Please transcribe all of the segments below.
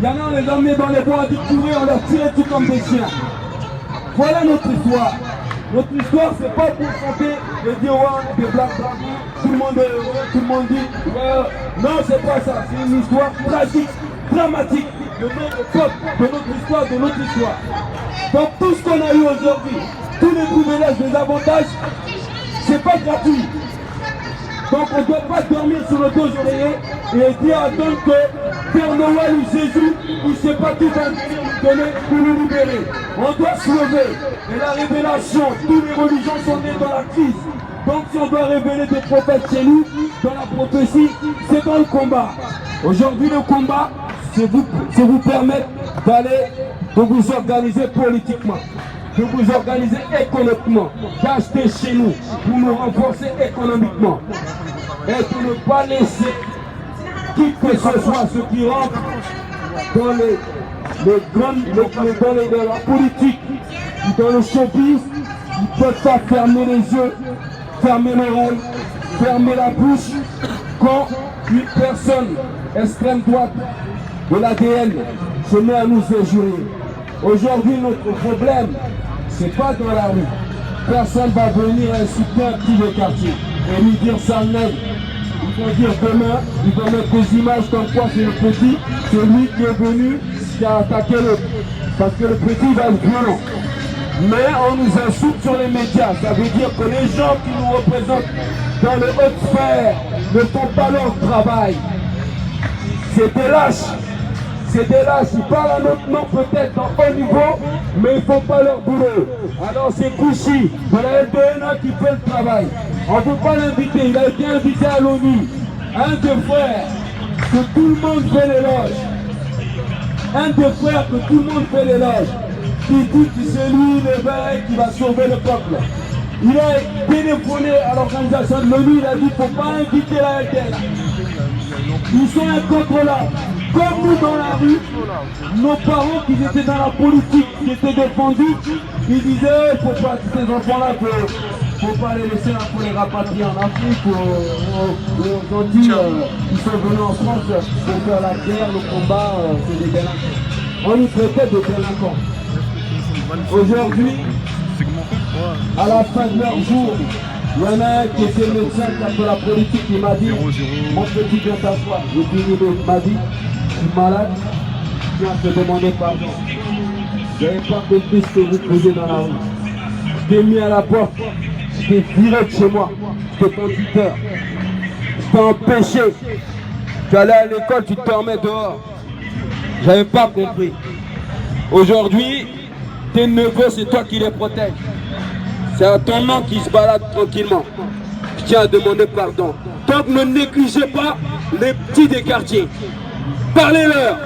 Il y en a, on les emmenait dans les bois à découvrir, on leur tirait tout comme des chiens. Voilà notre histoire. Notre histoire, c'est pas pour chanter et dire ouais, des blagues, tout le monde est heureux, tout le monde dit non, c'est pas ça. C'est une histoire tragique, dramatique de notre peuple, de notre histoire, de notre histoire. Donc tout ce qu'on a eu aujourd'hui, tous les privilèges, les avantages, c'est pas gratuit. Donc on ne doit pas dormir sur le dos d'oreiller et dire attendre que Père Noël ou Jésus, ou je ne sais pas qui va venir nous donner pour nous libérer. On doit se lever. Et la révélation, toutes les religions sont nées dans la crise. Donc si on doit révéler des prophètes chez nous, dans la prophétie, c'est dans le combat. Aujourd'hui le combat, c'est vous permettre de vous organiser politiquement, de vous organiser économiquement, d'acheter chez nous pour nous renforcer économiquement et de ne pas laisser qui que ce soit ceux qui rentrent dans la politique, dans le showbiz, ils ne peuvent pas fermer les yeux, fermer l'oreille, fermer la bouche quand une personne extrême droite de l'ADN se met à nous injurer. Aujourd'hui, notre problème, c'est pas dans la rue. Personne va venir insulter un petit de quartier et lui dire ça nègre. Ils vont dire demain, ils vont mettre des images comme quoi c'est le petit, c'est lui qui est venu, qui a attaqué l'autre. Parce que le petit va être violent. Mais on nous insulte sur les médias. Ça veut dire que les gens qui nous représentent dans le haute sphère ne font pas leur travail. C'est des lâches. C'est des lâches, ils parlent à notre nom peut-être en haut niveau, mais ils ne font pas leur boulot. Alors c'est Kouchi, de la LDNA qui fait le travail. On ne peut pas l'inviter, il a été invité à l'ONU. Un des frères que tout le monde fait l'éloge. Un des frères que tout le monde fait l'éloge. Qui dit que c'est lui l'éveil qui va sauver le peuple. Il a téléphoné à l'organisation de l'ONU, il a dit qu'il ne faut pas inviter la LDNA. Ils sont incontrôlables. Comme nous dans la rue, nos parents qui étaient dans la politique, qui étaient défendus, ils disaient il ne faut pas, ces enfants-là, il ne faut pas les laisser, il faut les rapatrier en Afrique. Aujourd'hui, ils sont venus en France pour faire la guerre, le combat, c'est des délinquants. On nous traitait de délinquants. Aujourd'hui, à la fin de leur jour, il y en a un qui était médecin qui a fait la politique, il m'a dit, mon petit viens t'asseoir. J'ai fini, il m'a dit, je suis malade, je viens te demander pardon. Je n'avais pas compris ce que vous faisiez dans la rue. Je t'ai mis à la porte, je t'ai viré de chez moi, je t'ai ton tuteur, je t'ai empêché. Tu allais à l'école, tu te remets dehors. Je n'avais pas compris. Aujourd'hui, tes neveux, c'est toi qui les protèges. C'est à ton nom qui se balade tranquillement. Je tiens à demander pardon. Donc ne négligez pas les petits des quartiers. Parlez-leur.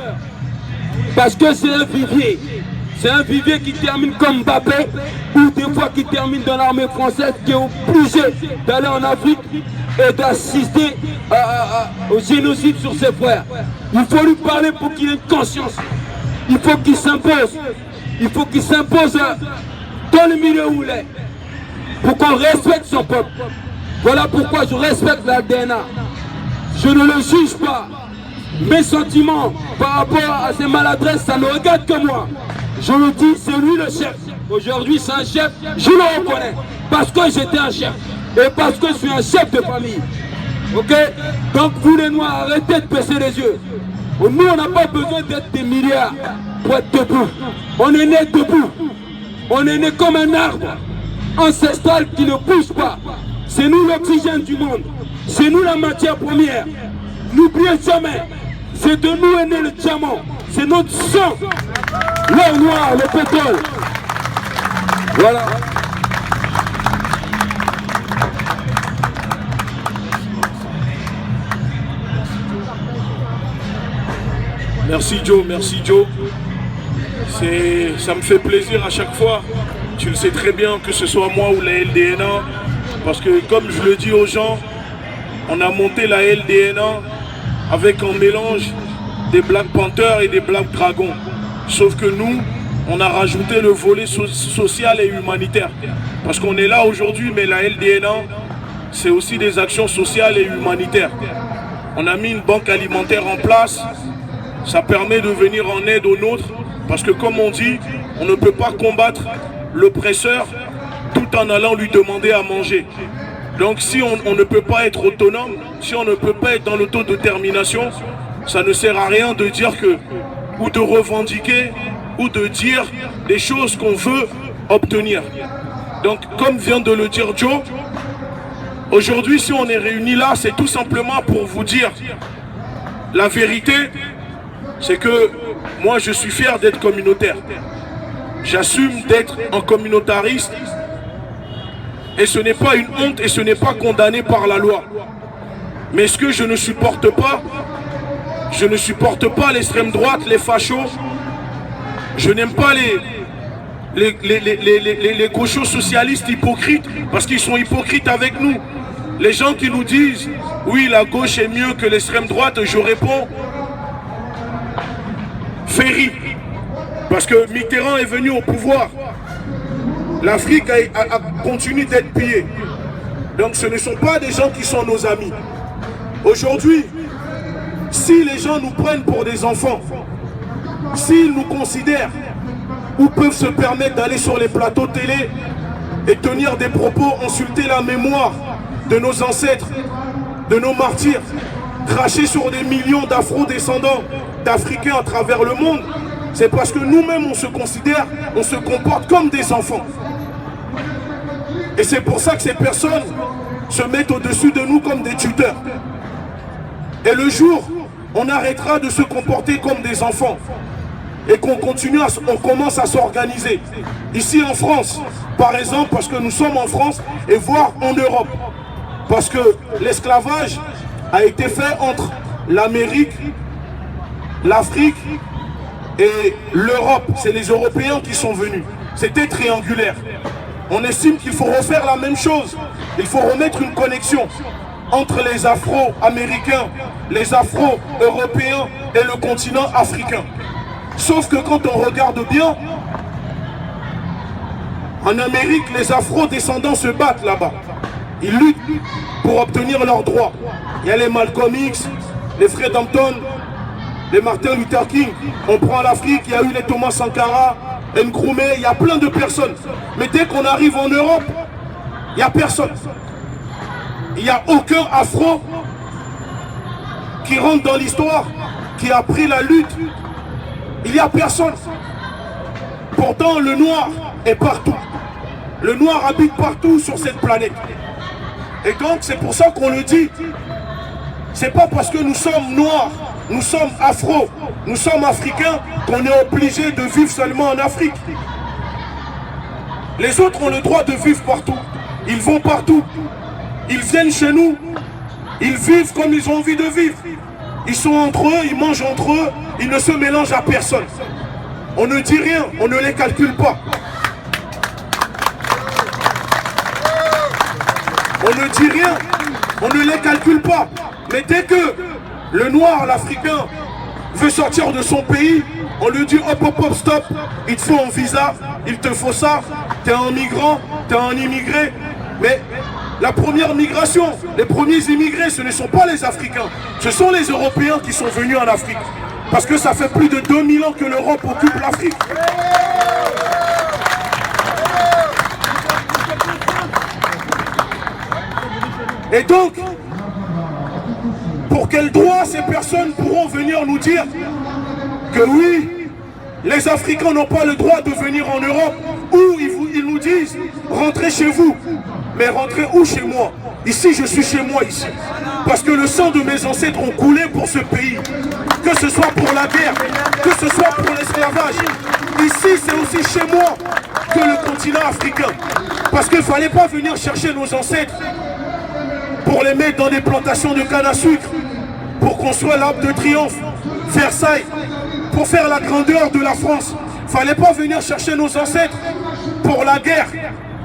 Parce que c'est un vivier. C'est un vivier qui termine comme Mbappé ou des fois qui termine dans l'armée française, qui est obligé d'aller en Afrique et d'assister au génocide sur ses frères. Il faut lui parler pour qu'il ait une conscience. Il faut qu'il s'impose. Il faut qu'il s'impose dans le milieu où il est. Pour qu'on respecte son peuple. Voilà pourquoi je respecte la DNA. Je ne le juge pas. Mes sentiments par rapport à ces maladresses, ça ne regarde que moi. Je le dis, c'est lui le chef. Aujourd'hui, c'est un chef, je le reconnais. Parce que j'étais un chef. Et parce que je suis un chef de famille. Ok? Donc vous les Noirs, arrêtez de baisser les yeux. Nous, on n'a pas besoin d'être des milliards pour être debout. On est né debout. On est né comme un arbre ancestral qui ne bouge pas. C'est nous l'oxygène du monde. C'est nous la matière première. N'oubliez jamais, c'est de nous est né le diamant. C'est notre sang. L'or noir, le pétrole. Voilà. Merci Joe, merci Joe. Ça me fait plaisir à chaque fois. Tu le sais très bien, que ce soit moi ou la LDNA. Parce que comme je le dis aux gens, on a monté la LDNA avec un mélange des Black Panthers et des Black Dragons. Sauf que nous, on a rajouté le volet social et humanitaire. Parce qu'on est là aujourd'hui, mais la LDNA, c'est aussi des actions sociales et humanitaires. On a mis une banque alimentaire en place ça permet de venir en aide aux nôtres, parce que comme on dit, on ne peut pas combattre l'oppresseur tout en allant lui demander à manger. Donc si on ne peut pas être autonome, si on ne peut pas être dans l'autodétermination, ça ne sert à rien de dire que, ou de revendiquer, ou de dire des choses qu'on veut obtenir. Donc comme vient de le dire Joe, aujourd'hui si on est réunis là, c'est tout simplement pour vous dire la vérité, c'est que moi je suis fier d'être communautaire. J'assume d'être un communautariste et ce n'est pas une honte et ce n'est pas condamné par la loi. Mais ce que je ne supporte pas l'extrême droite, les fachos. Je n'aime pas les gauchos socialistes hypocrites parce qu'ils sont hypocrites avec nous. Les gens qui nous disent oui la gauche est mieux que l'extrême droite, je réponds Ferry. Parce que Mitterrand est venu au pouvoir. L'Afrique a continué d'être pillée. Donc ce ne sont pas des gens qui sont nos amis. Aujourd'hui, si les gens nous prennent pour des enfants, s'ils nous considèrent ou peuvent se permettre d'aller sur les plateaux télé et tenir des propos, insulter la mémoire de nos ancêtres, de nos martyrs, cracher sur des millions d'afro-descendants d'Africains à travers le monde, c'est parce que nous-mêmes on se considère, on se comporte comme des enfants. Et c'est pour ça que ces personnes se mettent au-dessus de nous comme des tuteurs. Et le jour où on arrêtera de se comporter comme des enfants et qu'on commence à s'organiser, ici en France, par exemple, parce que nous sommes en France, et voire en Europe, parce que l'esclavage a été fait entre l'Amérique, l'Afrique et l'Europe. C'est les Européens qui sont venus. C'était triangulaire. On estime qu'il faut refaire la même chose. Il faut remettre une connexion entre les Afro-Américains, les Afro-Européens et le continent africain. Sauf que quand on regarde bien, en Amérique, les Afro-descendants se battent là-bas. Ils luttent pour obtenir leurs droits. Il y a les Malcolm X, les Fred Hampton, les Martin Luther King. On prend l'Afrique, il y a eu les Thomas Sankara, Nkrumah, il y a plein de personnes. Mais dès qu'on arrive en Europe, il n'y a personne. Il n'y a aucun afro qui rentre dans l'histoire, qui a pris la lutte. Il n'y a personne. Pourtant, le noir est partout. Le noir habite partout sur cette planète. Et donc, c'est pour ça qu'on le dit. C'est pas parce que nous sommes noirs, nous sommes afro, nous sommes africains, qu'on est obligé de vivre seulement en Afrique. Les autres ont le droit de vivre partout. Ils vont partout. Ils viennent chez nous. Ils vivent comme ils ont envie de vivre. Ils sont entre eux, ils mangent entre eux, ils ne se mélangent à personne. On ne dit rien, on ne les calcule pas. On ne dit rien, on ne les calcule pas. Mais dès que le noir, l'Africain, veut sortir de son pays, on lui dit hop hop hop stop, il te faut un visa, il te faut ça, t'es un migrant, t'es un immigré. Mais la première migration, les premiers immigrés, ce ne sont pas les Africains, ce sont les Européens qui sont venus en Afrique. Parce que ça fait plus de 2000 ans que l'Europe occupe l'Afrique. Et donc, pour quel droit ces personnes pourront venir nous dire que oui, les Africains n'ont pas le droit de venir en Europe, ou ils nous disent rentrez chez vous. Mais rentrez où chez moi? Ici, je suis chez moi ici. Parce que le sang de mes ancêtres ont coulé pour ce pays. Que ce soit pour la guerre, que ce soit pour l'esclavage. Ici, c'est aussi chez moi que le continent africain. Parce qu'il ne fallait pas venir chercher nos ancêtres pour les mettre dans des plantations de canne à sucre, pour construire l'Arc de Triomphe, Versailles, pour faire la grandeur de la France. Il ne fallait pas venir chercher nos ancêtres pour la guerre,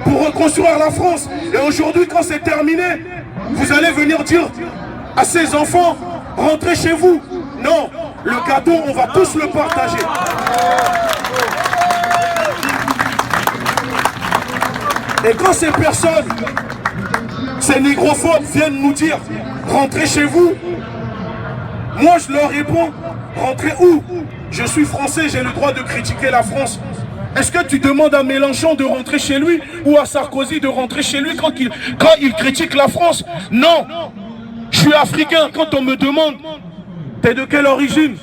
pour reconstruire la France. Et aujourd'hui, quand c'est terminé, vous allez venir dire à ces enfants, rentrez chez vous. Non, le gâteau, on va tous le partager. Et quand ces personnes, ces négrophobes viennent nous dire, rentrez chez vous, moi je leur réponds, Rentrer où? Je suis français, j'ai le droit de critiquer la France. Est-ce que tu demandes à Mélenchon de rentrer chez lui ou à Sarkozy de rentrer chez lui quand il critique la France? Non. Je suis africain. Quand on me demande, t'es de quelle origine?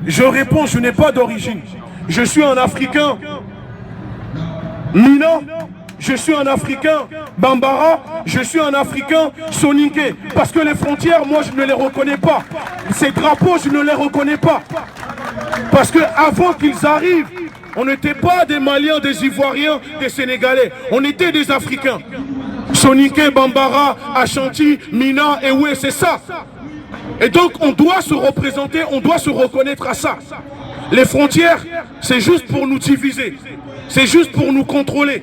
Je réponds, je n'ai pas d'origine. Je suis un Africain. Mina, je suis un Africain. Bambara, je suis un Africain. Soninké. Parce que les frontières, moi, je ne les reconnais pas. Ces drapeaux, je ne les reconnais pas. Parce que avant qu'ils arrivent, on n'était pas des Maliens, des Ivoiriens, des Sénégalais. On était des Africains. Soninké, Bambara, Ashanti, Mina, Ewe, c'est ça. Et donc, on doit se représenter, on doit se reconnaître à ça. Les frontières, c'est juste pour nous diviser. C'est juste pour nous contrôler.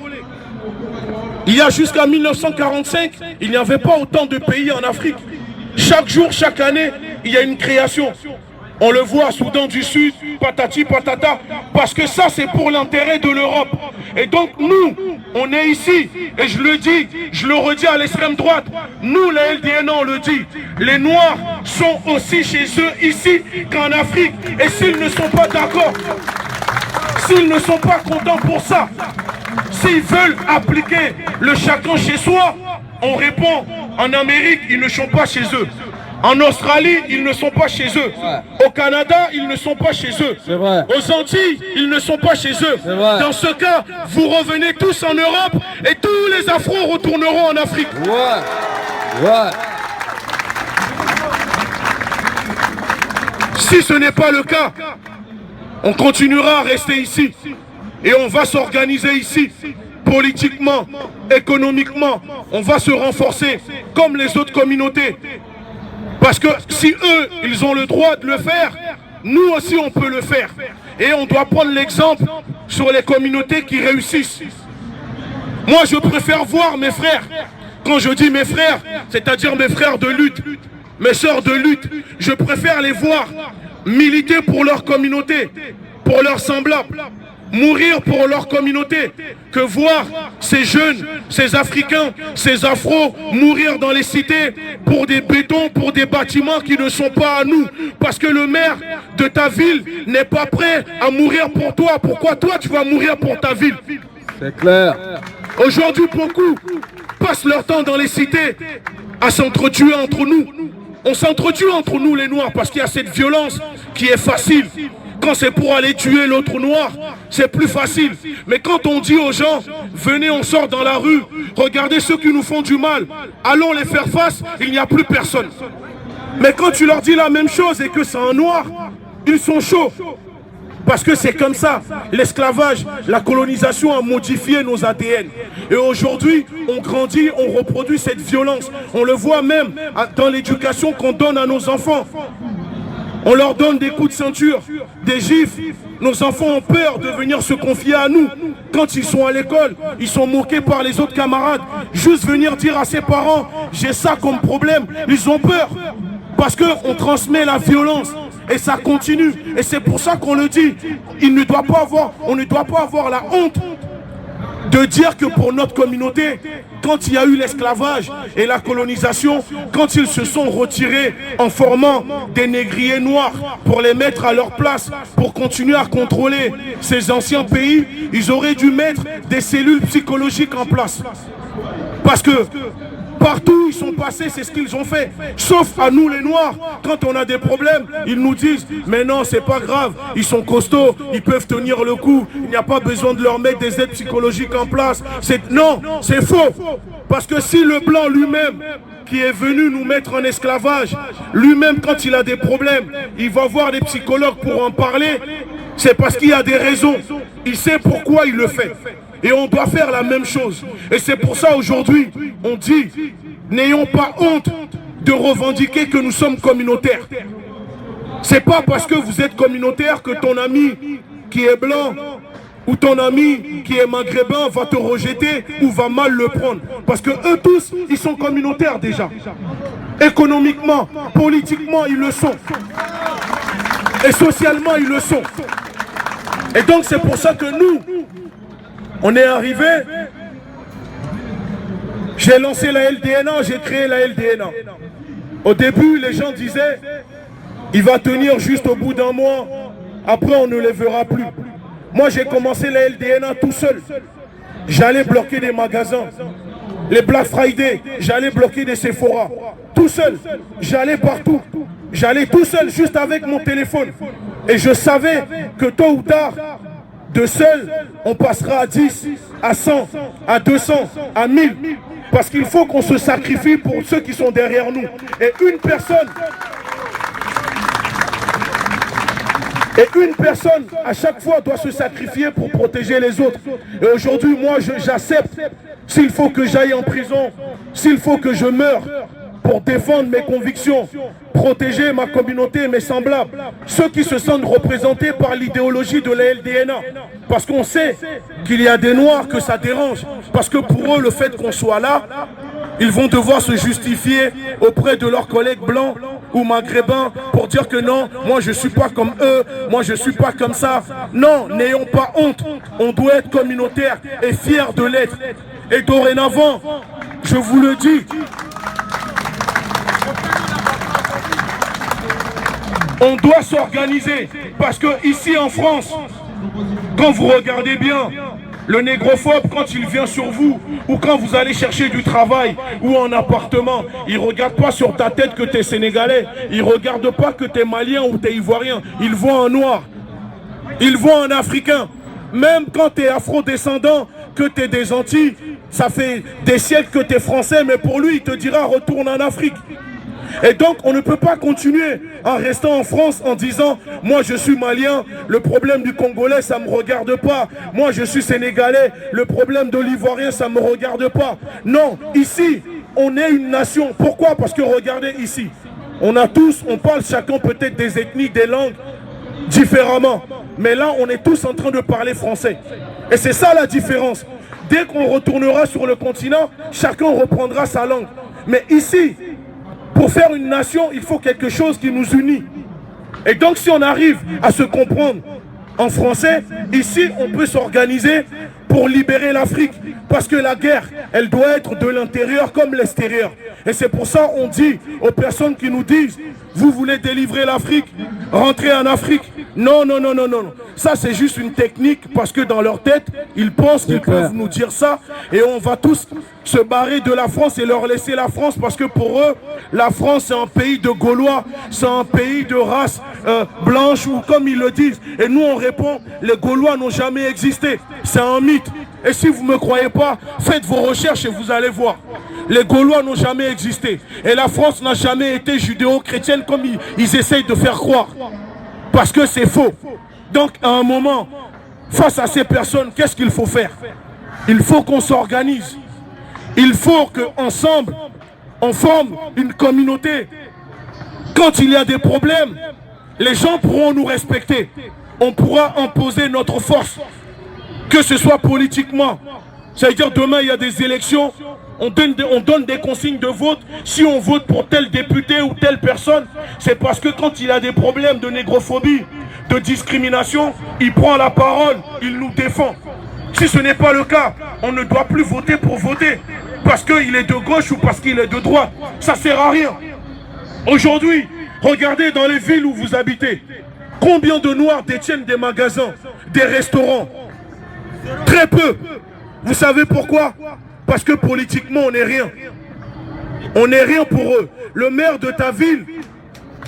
Il y a jusqu'à 1945, il n'y avait pas autant de pays en Afrique. Chaque jour, chaque année, il y a une création. On le voit, Soudan du Sud, patati patata, parce que ça c'est pour l'intérêt de l'Europe. Et donc nous, on est ici, et je le dis, je le redis à l'extrême droite, nous les LDNA on le dit, les Noirs sont aussi chez eux ici qu'en Afrique. Et s'ils ne sont pas d'accord, s'ils ne sont pas contents pour ça, s'ils veulent appliquer le chacun chez soi, on répond, en Amérique, ils ne sont pas chez eux. En Australie, ils ne sont pas chez eux. Au Canada, ils ne sont pas chez eux. Aux Antilles, ils ne sont pas chez eux. Dans ce cas, vous revenez tous en Europe et tous les Afros retourneront en Afrique. Si ce n'est pas le cas, on continuera à rester ici. Et on va s'organiser ici. Politiquement, économiquement, on va se renforcer comme les autres communautés. Parce que si eux, ils ont le droit de le faire, nous aussi on peut le faire. Et on doit prendre l'exemple sur les communautés qui réussissent. Moi je préfère voir mes frères. Quand je dis mes frères, c'est-à-dire mes frères de lutte, mes sœurs de lutte, je préfère les voir militer pour leur communauté, pour leurs semblables. Mourir pour leur communauté, que voir ces jeunes, ces Africains, ces Afros mourir dans les cités pour des bétons, pour des bâtiments qui ne sont pas à nous. Parce que le maire de ta ville n'est pas prêt à mourir pour toi. Pourquoi toi tu vas mourir pour ta ville? C'est clair. Aujourd'hui, beaucoup passent leur temps dans les cités à s'entretuer entre nous. On s'entretue entre nous les Noirs parce qu'il y a cette violence qui est facile. Quand c'est pour aller tuer l'autre noir, c'est plus facile. Mais quand on dit aux gens, venez, on sort dans la rue, regardez ceux qui nous font du mal, allons les faire face, il n'y a plus personne. Mais quand tu leur dis la même chose et que c'est un noir, ils sont chauds. Parce que c'est comme ça. L'esclavage, la colonisation a modifié nos ADN. Et aujourd'hui, on grandit, on reproduit cette violence. On le voit même dans l'éducation qu'on donne à nos enfants. On leur donne des coups de ceinture, des gifles. Nos enfants ont peur de venir se confier à nous. Quand ils sont à l'école, ils sont moqués par les autres camarades. Juste venir dire à ses parents, j'ai ça comme problème. Ils ont peur. Parce qu'on transmet la violence. Et ça continue. Et c'est pour ça qu'on le dit. On ne doit pas avoir la honte de dire que pour notre communauté, quand il y a eu l'esclavage et la colonisation, quand ils se sont retirés en formant des négriers noirs pour les mettre à leur place, pour continuer à contrôler ces anciens pays, ils auraient dû mettre des cellules psychologiques en place. Parce que partout où ils sont passés, c'est ce qu'ils ont fait. Sauf à nous les Noirs, quand on a des problèmes, ils nous disent « Mais non, c'est pas grave, ils sont costauds, ils peuvent tenir le coup, il n'y a pas besoin de leur mettre des aides psychologiques en place. » Non, c'est faux. Parce que si le blanc lui-même, qui est venu nous mettre en esclavage, lui-même quand il a des problèmes, il va voir des psychologues pour en parler, c'est parce qu'il y a des raisons. Il sait pourquoi il le fait. Et on doit faire la même chose. Et c'est pour ça aujourd'hui, on dit, n'ayons pas honte de revendiquer que nous sommes communautaires. C'est pas parce que vous êtes communautaire que ton ami qui est blanc ou ton ami qui est maghrébin va te rejeter ou va mal le prendre. Parce que eux tous, ils sont communautaires déjà. Économiquement, politiquement, ils le sont. Et socialement, ils le sont. Et donc c'est pour ça que nous, on est arrivé, j'ai lancé la LDNA, j'ai créé la LDNA. Au début, les gens disaient, Il va tenir juste au bout d'un mois. Après, on ne les verra plus. Moi, j'ai commencé la LDNA tout seul. J'allais bloquer des magasins. Les Black Friday, j'allais bloquer des Sephora. Tout seul. J'allais partout. J'allais tout seul, juste avec mon téléphone. Et je savais que tôt ou tard, de seul, on passera à 10, à 100, à 200, à 1000. Parce qu'il faut qu'on se sacrifie pour ceux qui sont derrière nous. Et une personne à chaque fois doit se sacrifier pour protéger les autres. Et aujourd'hui, moi, j'accepte. S'il faut que j'aille en prison, s'il faut que je meure pour défendre mes convictions, protéger ma communauté et mes semblables, ceux qui se sentent représentés par l'idéologie de la LDNA. Parce qu'on sait qu'il y a des Noirs que ça dérange. Parce que pour eux, le fait qu'on soit là, ils vont devoir se justifier auprès de leurs collègues blancs ou maghrébins pour dire que non, moi je ne suis pas comme eux, moi je ne suis pas comme ça. Non, n'ayons pas honte. On doit être communautaire et fier de l'être. Et dorénavant, je vous le dis, on doit s'organiser. Parce que ici en France, quand vous regardez bien, le négrophobe, quand il vient sur vous, ou quand vous allez chercher du travail, ou un appartement, il ne regarde pas sur ta tête que tu es sénégalais, il ne regarde pas que tu es malien ou tu es ivoirien, il voit un noir, il voit un africain. Même quand tu es afro-descendant, que tu es des Antilles, ça fait des siècles que tu es français, mais pour lui, il te dira retourne en Afrique. Et donc, on ne peut pas continuer en restant en France en disant « Moi, je suis malien, le problème du Congolais, ça ne me regarde pas. Moi, je suis sénégalais, le problème de l'Ivoirien, ça ne me regarde pas. » Non, ici, on est une nation. Pourquoi? Parce que regardez ici, on parle chacun peut-être des ethnies, des langues différemment. Mais là, on est tous en train de parler français. Et c'est ça la différence. Dès qu'on retournera sur le continent, chacun reprendra sa langue. Mais ici, pour faire une nation, il faut quelque chose qui nous unit. Et donc si on arrive à se comprendre en français, ici on peut s'organiser pour libérer l'Afrique. Parce que la guerre, elle doit être de l'intérieur comme l'extérieur. Et c'est pour ça qu'on dit aux personnes qui nous disent « Vous voulez délivrer l'Afrique, rentrez en Afrique ». Non, non, non, non, non. Ça, c'est juste une technique parce que dans leur tête, ils pensent qu'ils peuvent nous dire ça. Et on va tous se barrer de la France et leur laisser la France parce que pour eux, la France, c'est un pays de Gaulois, c'est un pays de race blanche ou comme ils le disent. Et nous, on répond, les Gaulois n'ont jamais existé. C'est un mythe. Et si vous ne me croyez pas, faites vos recherches et vous allez voir. Les Gaulois n'ont jamais existé. Et la France n'a jamais été judéo-chrétienne comme ils essayent de faire croire. Parce que c'est faux. Donc, à un moment, face à ces personnes, qu'est-ce qu'il faut faire? Il faut qu'on s'organise. Il faut qu'ensemble, on forme une communauté. Quand il y a des problèmes, les gens pourront nous respecter. On pourra imposer notre force. Que ce soit politiquement. C'est-à-dire, demain, il y a des élections. On donne des consignes de vote. Si on vote pour tel député ou telle personne, c'est parce que quand il a des problèmes de négrophobie, de discrimination, il prend la parole, il nous défend. Si ce n'est pas le cas, on ne doit plus voter pour voter. Parce qu'il est de gauche ou parce qu'il est de droite. Ça ne sert à rien. Aujourd'hui, regardez dans les villes où vous habitez. Combien de Noirs détiennent des magasins, des restaurants? Très peu. Vous savez pourquoi? Parce que politiquement, on n'est rien. On n'est rien pour eux. Le maire de ta ville,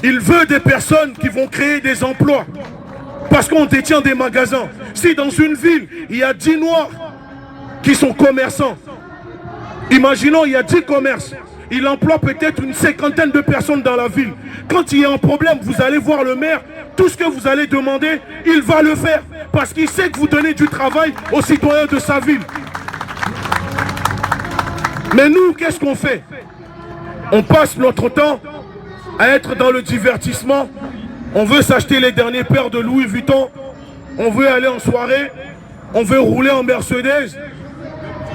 il veut des personnes qui vont créer des emplois. Parce qu'on détient des magasins. Si dans une ville, il y a 10 Noirs qui sont commerçants, imaginons, il y a 10 commerces. Il emploie peut-être une 50aine de personnes dans la ville. Quand il y a un problème, vous allez voir le maire. Tout ce que vous allez demander, il va le faire. Parce qu'il sait que vous donnez du travail aux citoyens de sa ville. Mais nous, qu'est-ce qu'on fait? On passe notre temps à être dans le divertissement. On veut s'acheter les derniers paires de Louis Vuitton. On veut aller en soirée. On veut rouler en Mercedes.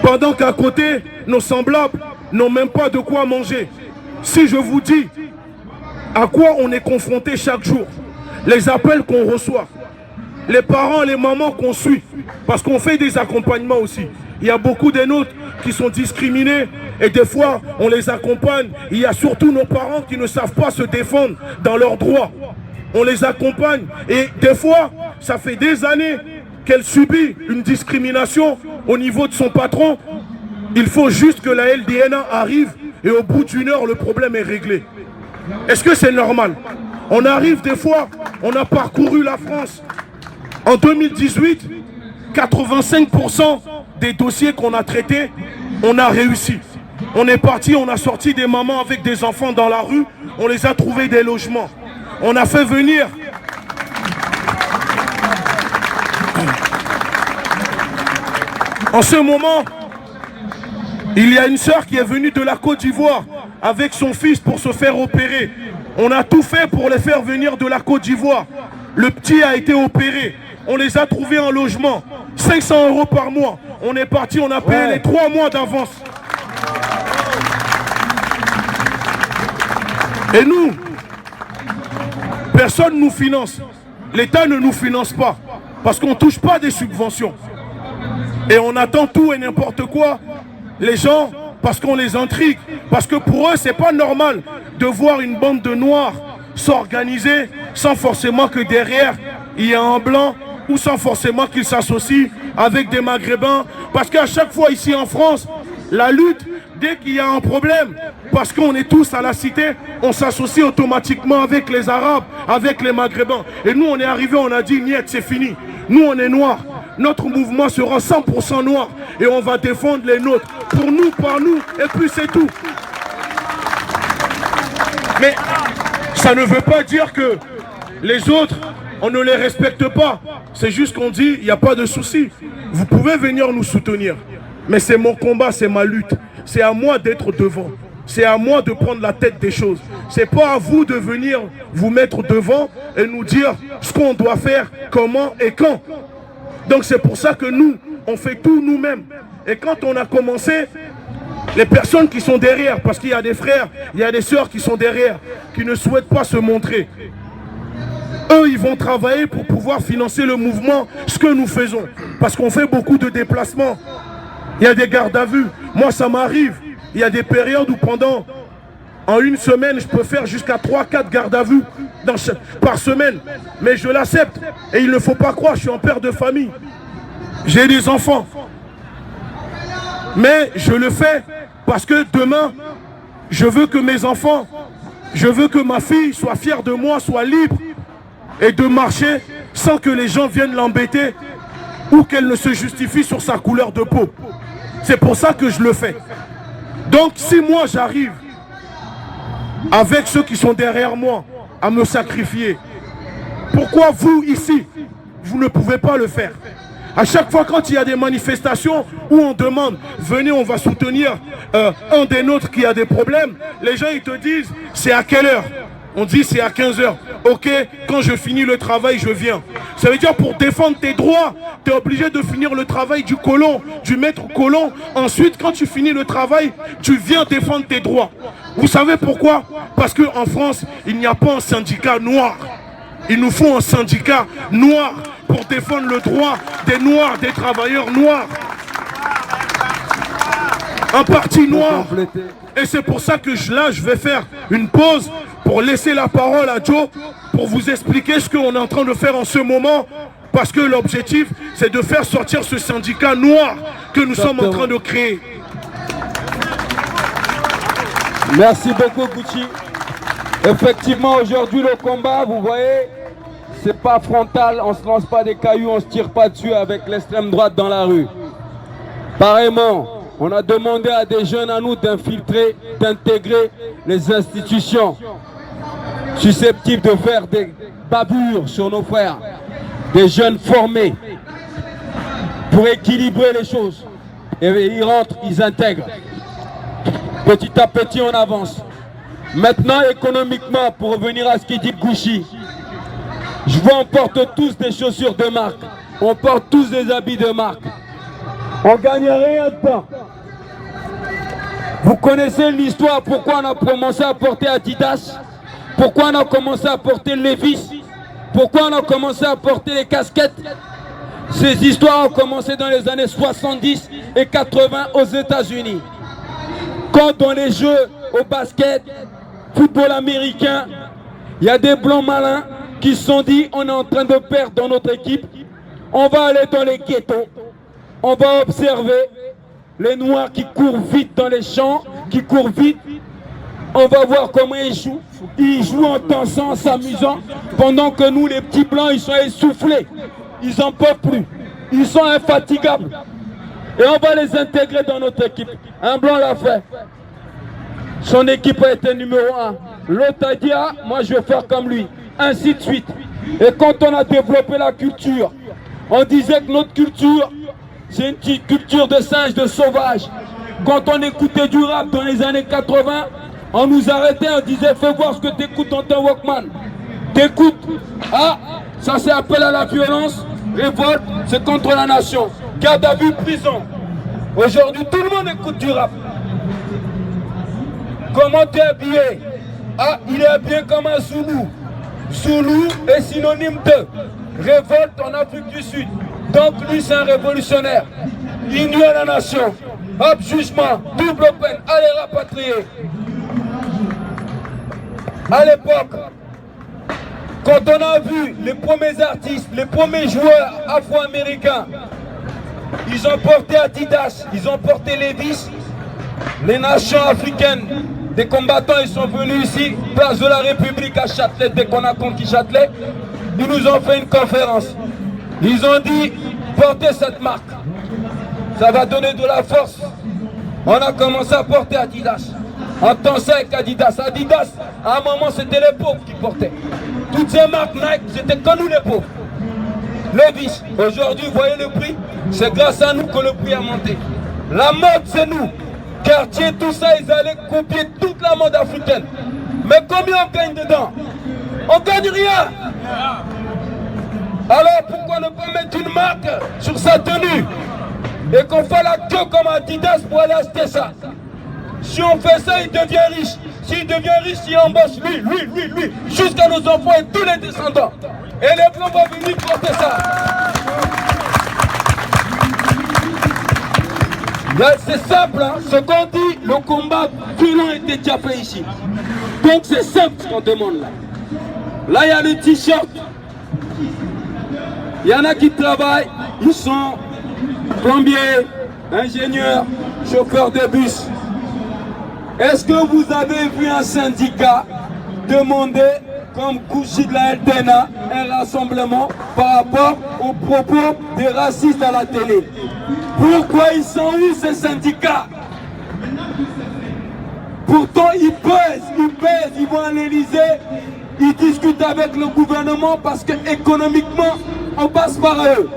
Pendant qu'à côté, nos semblables n'ont même pas de quoi manger. Si je vous dis à quoi on est confronté chaque jour, les appels qu'on reçoit, les parents, les mamans qu'on suit, parce qu'on fait des accompagnements aussi. Il y a beaucoup des nôtres qui sont discriminés et des fois on les accompagne. Il y a surtout nos parents qui ne savent pas se défendre dans leurs droits. on les accompagne. Et des fois, ça fait des années qu'elle subit une discrimination au niveau de son patron. Il faut juste que la LDNA arrive et au bout d'une heure, le problème est réglé. Est-ce que c'est normal? On arrive des fois, on a parcouru la France. En 2018, 85% des dossiers qu'on a traités, on a réussi. On est parti, on a sorti des mamans avec des enfants dans la rue, on les a trouvés des logements. On a fait venir... En ce moment, il y a une sœur qui est venue de la Côte d'Ivoire avec son fils pour se faire opérer. On a tout fait pour les faire venir de la Côte d'Ivoire. Le petit a été opéré. On les a trouvés en logement. 500 € par mois. On est parti, on a payé les 3 mois d'avance. Et nous, personne ne nous finance. L'État ne nous finance pas. Parce qu'on ne touche pas des subventions. Et on attend tout et n'importe quoi. Les gens, parce qu'on les intrigue. Parce que pour eux, c'est pas normal de voir une bande de noirs s'organiser sans forcément que derrière, il y ait un blanc ou sans forcément qu'ils s'associent avec des maghrébins. Parce qu'à chaque fois ici en France, la lutte, dès qu'il y a un problème, parce qu'on est tous à la cité, on s'associe automatiquement avec les Arabes, avec les maghrébins. Et nous, on est arrivés, on a dit, niet, c'est fini. Nous, on est noirs. Notre mouvement sera 100% noir et on va défendre les nôtres. Pour nous, par nous, et puis c'est tout. Mais ça ne veut pas dire que les autres, on ne les respecte pas. C'est juste qu'on dit, il n'y a pas de souci. Vous pouvez venir nous soutenir. Mais c'est mon combat, c'est ma lutte. C'est à moi d'être devant. C'est à moi de prendre la tête des choses. C'est pas à vous de venir vous mettre devant et nous dire ce qu'on doit faire, comment et quand. Donc c'est pour ça que nous, on fait tout nous-mêmes. Et quand on a commencé, les personnes qui sont derrière, parce qu'il y a des frères, il y a des sœurs qui sont derrière, qui ne souhaitent pas se montrer. Eux, ils vont travailler pour pouvoir financer le mouvement, ce que nous faisons. Parce qu'on fait beaucoup de déplacements. Il y a des gardes à vue. Moi, ça m'arrive. Il y a des périodes où en une semaine, je peux faire jusqu'à 3-4 gardes à vue par semaine. Mais je l'accepte. Et il ne faut pas croire, je suis un père de famille. J'ai des enfants. Mais je le fais parce que demain, je veux que mes enfants, je veux que ma fille soit fière de moi, soit libre et de marcher sans que les gens viennent l'embêter ou qu'elle ne se justifie sur sa couleur de peau. C'est pour ça que je le fais. Donc si moi j'arrive avec ceux qui sont derrière moi à me sacrifier, pourquoi vous ici, vous ne pouvez pas le faire? À chaque fois quand il y a des manifestations où on demande, venez on va soutenir un des nôtres qui a des problèmes, les gens ils te disent, c'est à quelle heure? On dit c'est à 15 h. Ok, quand je finis le travail, je viens. Ça veut dire pour défendre tes droits, tu es obligé de finir le travail du colon, du maître colon. Ensuite, quand tu finis le travail, tu viens défendre tes droits. Vous savez pourquoi? Parce qu'en France, il n'y a pas un syndicat noir. Il nous faut un syndicat noir pour défendre le droit des noirs, des travailleurs noirs. Un parti noir. Et c'est pour ça que là, je vais faire une pause pour laisser la parole à Joe pour vous expliquer ce qu'on est en train de faire en ce moment. Parce que l'objectif, c'est de faire sortir ce syndicat noir que nous sommes en train de créer. Merci beaucoup, Gucci. Effectivement, aujourd'hui, le combat, vous voyez, c'est pas frontal, on se lance pas des cailloux, on se tire pas dessus avec l'extrême droite dans la rue. Pareillement, on a demandé à des jeunes à nous d'infiltrer, d'intégrer les institutions susceptibles de faire des bavures sur nos frères. Des jeunes formés pour équilibrer les choses. Et ils rentrent, ils intègrent. Petit à petit, on avance. Maintenant, économiquement, pour revenir à ce qu'il dit Gouchi, je vois on porte tous des chaussures de marque. On porte tous des habits de marque. On ne gagne rien de temps. Vous connaissez l'histoire, pourquoi on a commencé à porter Adidas, pourquoi on a commencé à porter Levi's, pourquoi on a commencé à porter les casquettes. Ces histoires ont commencé dans les années 70 et 80 aux États-Unis. Quand dans les jeux au basket, football américain, il y a des blancs malins qui se sont dit on est en train de perdre dans notre équipe, on va aller dans les ghettos, on va observer les Noirs qui courent vite dans les champs, qui courent vite, on va voir comment ils jouent en dansant, en s'amusant, pendant que nous les petits blancs ils sont essoufflés, ils n'en peuvent plus, ils sont infatigables. Et on va les intégrer dans notre équipe. Un blanc l'a fait. Son équipe a été numéro 1. L'autre a dit, ah, moi je vais faire comme lui. Ainsi de suite. Et quand on a développé la culture, on disait que notre culture, c'est une petite culture de singe, de sauvage. Quand on écoutait du rap dans les années 80, on nous arrêtait, on disait, fais voir ce que tu écoutes dans ton Walkman. T'écoutes, ah, ça c'est appel à la violence, révolte, c'est contre la nation. Garde à vue, prison. Aujourd'hui, tout le monde écoute du rap. Comment tu es habillé? Ah, il est habillé comme un Zoulou. Zoulou est synonyme de révolte en Afrique du Sud. Donc lui, c'est un révolutionnaire. Il nuit à la nation. Hop, jugement, double peine, allez rapatrier. À l'époque, quand on a vu les premiers artistes, les premiers joueurs afro-américains, ils ont porté Adidas, ils ont porté Levi's. Les nations africaines, des combattants, ils sont venus ici, place de la République à Châtelet, dès qu'on a conquis Châtelet. Ils nous ont fait une conférence. Ils ont dit, portez cette marque. Ça va donner de la force. On a commencé à porter Adidas. On dansait avec Adidas. Adidas, à un moment, c'était les pauvres qui portaient. Toutes ces marques Nike, c'était que nous les pauvres. Levi's, aujourd'hui, vous voyez le prix, c'est grâce à nous que le prix a monté. La mode, c'est nous. Cartier, tout ça, ils allaient copier toute la mode africaine. Mais combien on gagne dedans? On gagne rien. Alors pourquoi ne pas mettre une marque sur sa tenue et qu'on fait la queue comme Adidas pour aller acheter ça? Si on fait ça, il devient riche. S'il devient riche, il embauche lui, jusqu'à nos enfants et tous les descendants. Et les blancs vont venir porter ça. C'est simple, hein? Ce qu'on dit, le combat violent était déjà fait ici. Donc c'est simple ce qu'on demande là. Là, il y a le t-shirt. Il y en a qui travaillent, ils sont plombiers, ingénieurs, chauffeurs de bus. Est-ce que vous avez vu un syndicat demander, comme Kouchi de la LDNA, un rassemblement par rapport aux propos des racistes à la télé? Pourquoi ils sont où ces syndicats? Pourtant ils pèsent, ils vont à l'Élysée, ils discutent avec le gouvernement parce qu'économiquement, on passe par eux.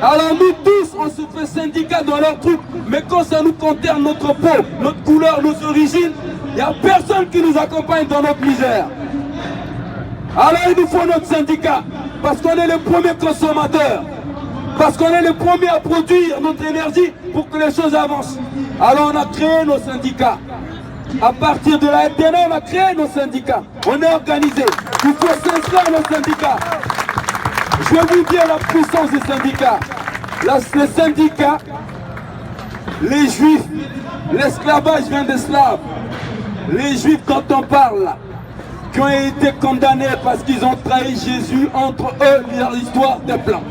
Alors nous tous, on se fait syndicat dans leur truc, mais quand ça nous concerne notre peau, notre couleur, nos origines, il n'y a personne qui nous accompagne dans notre misère. Alors il nous faut notre syndicat, parce qu'on est les premiers consommateurs, parce qu'on est les premiers à produire notre énergie pour que les choses avancent. Alors on a créé nos syndicats. À partir de la LDNA, on a créé nos syndicats. On est organisé. Il faut s'inscrire nos syndicats. Je vais vous dire la puissance des syndicats. Les syndicats, les juifs, l'esclavage vient des Slaves. Les juifs dont on parle là, qui ont été condamnés parce qu'ils ont trahi Jésus, entre eux l'histoire des Blancs.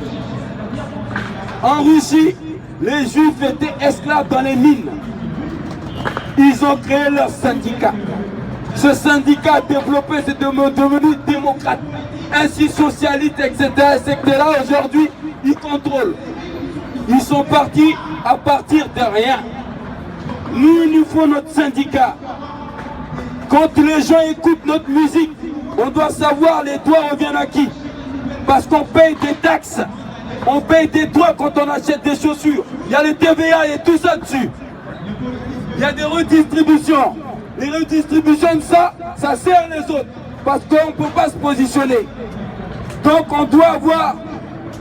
En Russie, les juifs étaient esclaves dans les mines. Ils ont créé leur syndicat. Ce syndicat développé, c'est devenu démocrate, ainsi socialiste, etc. Aujourd'hui, ils contrôlent. Ils sont partis à partir de rien. Nous, il nous faut notre syndicat. Quand les gens écoutent notre musique, on doit savoir les droits reviennent à qui. Parce qu'on paye des taxes, on paye des droits quand on achète des chaussures. Il y a les TVA et tout ça dessus. Il y a des redistributions. Les redistributions de ça sert les autres. Parce qu'on ne peut pas se positionner. Donc on doit avoir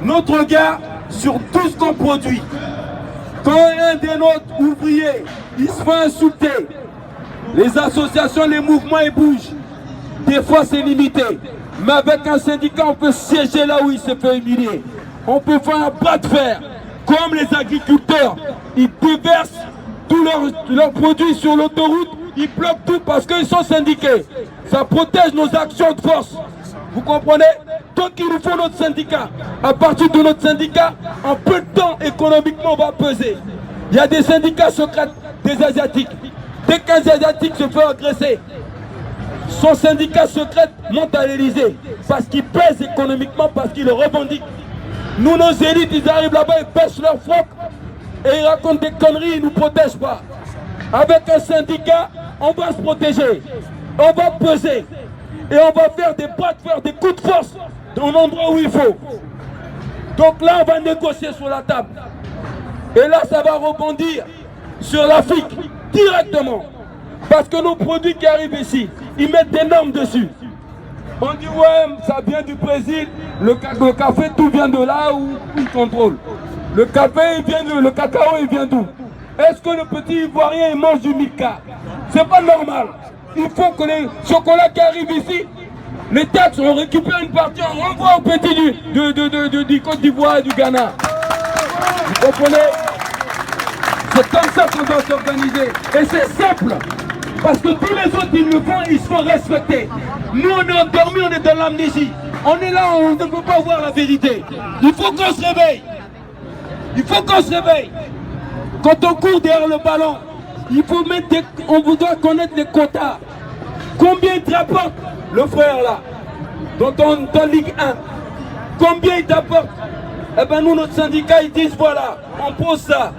notre regard sur tout ce qu'on produit. Quand un des nôtres ouvriers, il se fait insulter, les associations, les mouvements, ils bougent. Des fois c'est limité. Mais avec un syndicat, on peut siéger là où il se fait humilier. On peut faire un bras de fer. Comme les agriculteurs, ils déversent tous leurs produits sur l'autoroute, ils bloquent tout parce qu'ils sont syndiqués. Ça protège nos actions de force. Vous comprenez? Donc il nous faut notre syndicat. À partir de notre syndicat, en peu de temps, économiquement, on va peser. Il y a des syndicats secrets des Asiatiques. Dès qu'un Asiatique se fait agresser, son syndicat secret monte à l'Élysée. Parce qu'il pèse économiquement, parce qu'il le revendique. Nous, nos élites, ils arrivent là-bas, ils pêchent leur froc et ils racontent des conneries, ils ne nous protègent pas. Avec un syndicat, on va se protéger, on va peser et on va faire des pas de faire des coups de force dans l'endroit où il faut. Donc là, on va négocier sur la table. Et là, ça va rebondir sur l'Afrique directement. Parce que nos produits qui arrivent ici, ils mettent des normes dessus. On dit ouais, ça vient du Brésil, le café, tout vient de là où ils contrôlent. Le café, le cacao, il vient d'où? Est-ce que le petit Ivoirien, il mange du Milka? C'est pas normal. Il faut que les chocolats qui arrivent ici, les taxes, on récupère une partie, on renvoie au petit du Côte d'Ivoire et du Ghana. Vous comprenez? C'est comme ça qu'on doit s'organiser. Et c'est simple. Parce que tous les autres, ils le font, ils sont respectés. Nous, on est endormis, on est dans l'amnésie. On est là, on ne peut pas voir la vérité. Il faut qu'on se réveille. Il faut qu'on se réveille. Quand on court derrière le ballon, il faut mettre on doit connaître les quotas. Combien il te rapporte le frère là, dans Ligue 1? Combien il t'apporte? Eh bien nous, notre syndicat, ils disent voilà, on pose ça.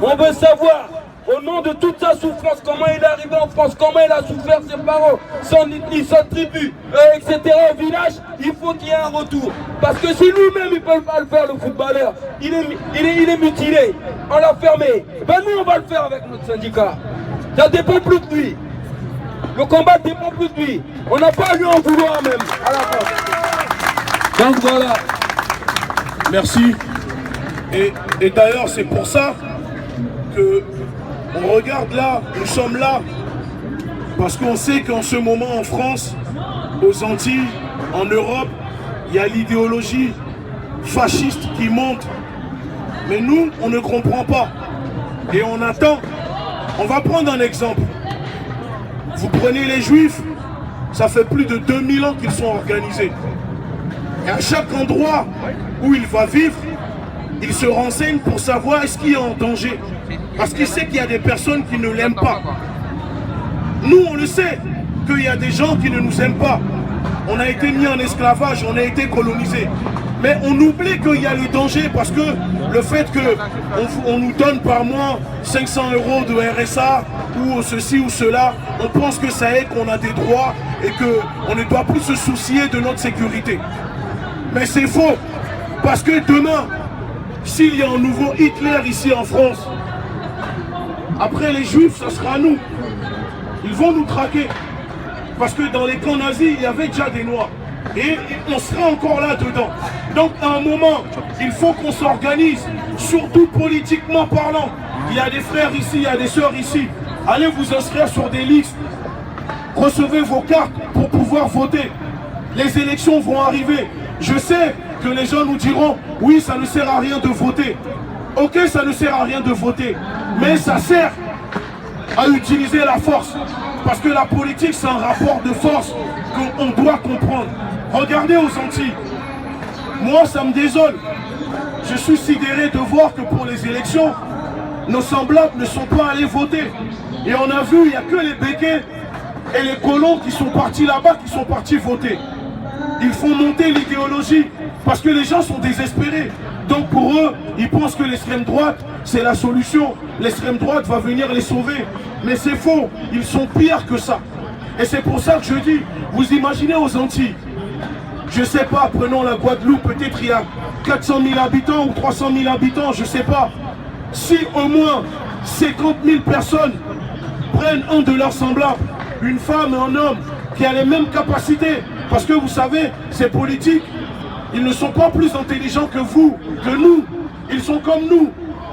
On veut savoir, au nom de toute sa souffrance, comment il est arrivé en France, comment il a souffert ses parents, son ethnie, sa tribu, etc. au village, il faut qu'il y ait un retour. Parce que si lui-même, il ne peut pas le faire, le footballeur, il est mutilé, on l'a fermé. Ben nous, on va le faire avec notre syndicat. Ça ne dépend plus de lui. Le combat ne dépend plus de lui. On n'a pas à lui en vouloir même, à la fin. Donc voilà. Merci. Et d'ailleurs, c'est pour ça que on regarde là, nous sommes là, parce qu'on sait qu'en ce moment en France, aux Antilles, en Europe, il y a l'idéologie fasciste qui monte. Mais nous, on ne comprend pas. Et on attend. On va prendre un exemple. Vous prenez les Juifs, ça fait plus de 2000 ans qu'ils sont organisés. Et à chaque endroit où il va vivre, il se renseigne pour savoir est-ce qu'il est en danger. Parce qu'il sait qu'il y a des personnes qui ne l'aiment pas. Nous, on le sait, qu'il y a des gens qui ne nous aiment pas. On a été mis en esclavage, on a été colonisés. Mais on oublie qu'il y a le danger parce que le fait qu'on nous donne par mois 500 € de RSA ou ceci ou cela, on pense que ça est qu'on a des droits et qu'on ne doit plus se soucier de notre sécurité. Mais c'est faux. Parce que demain, s'il y a un nouveau Hitler ici en France, après les Juifs, ce sera nous. Ils vont nous traquer. Parce que dans les camps nazis, il y avait déjà des Noirs. Et on sera encore là dedans. Donc à un moment, il faut qu'on s'organise, surtout politiquement parlant. Il y a des frères ici, il y a des sœurs ici. Allez vous inscrire sur des listes. Recevez vos cartes pour pouvoir voter. Les élections vont arriver. Je sais que les gens nous diront, oui, ça ne sert à rien de voter. Ok, ça ne sert à rien de voter. Mais ça sert à utiliser la force. Parce que la politique, c'est un rapport de force qu'on doit comprendre. Regardez aux Antilles. Moi, ça me désole. Je suis sidéré de voir que pour les élections, nos semblables ne sont pas allés voter. Et on a vu, il n'y a que les béquets et les colons qui sont partis là-bas, qui sont partis voter. Ils font monter l'idéologie parce que les gens sont désespérés. Donc pour eux, ils pensent que l'extrême droite, c'est la solution. L'extrême droite va venir les sauver. Mais c'est faux, ils sont pires que ça. Et c'est pour ça que je dis, vous imaginez aux Antilles, je sais pas, prenons la Guadeloupe, peut-être il y a 400 000 habitants ou 300 000 habitants, je sais pas. Si au moins 50 000 personnes prennent un de leurs semblables, une femme et un homme, qui a les mêmes capacités, parce que vous savez, ces politiques, ils ne sont pas plus intelligents que vous, que nous. Ils sont comme nous.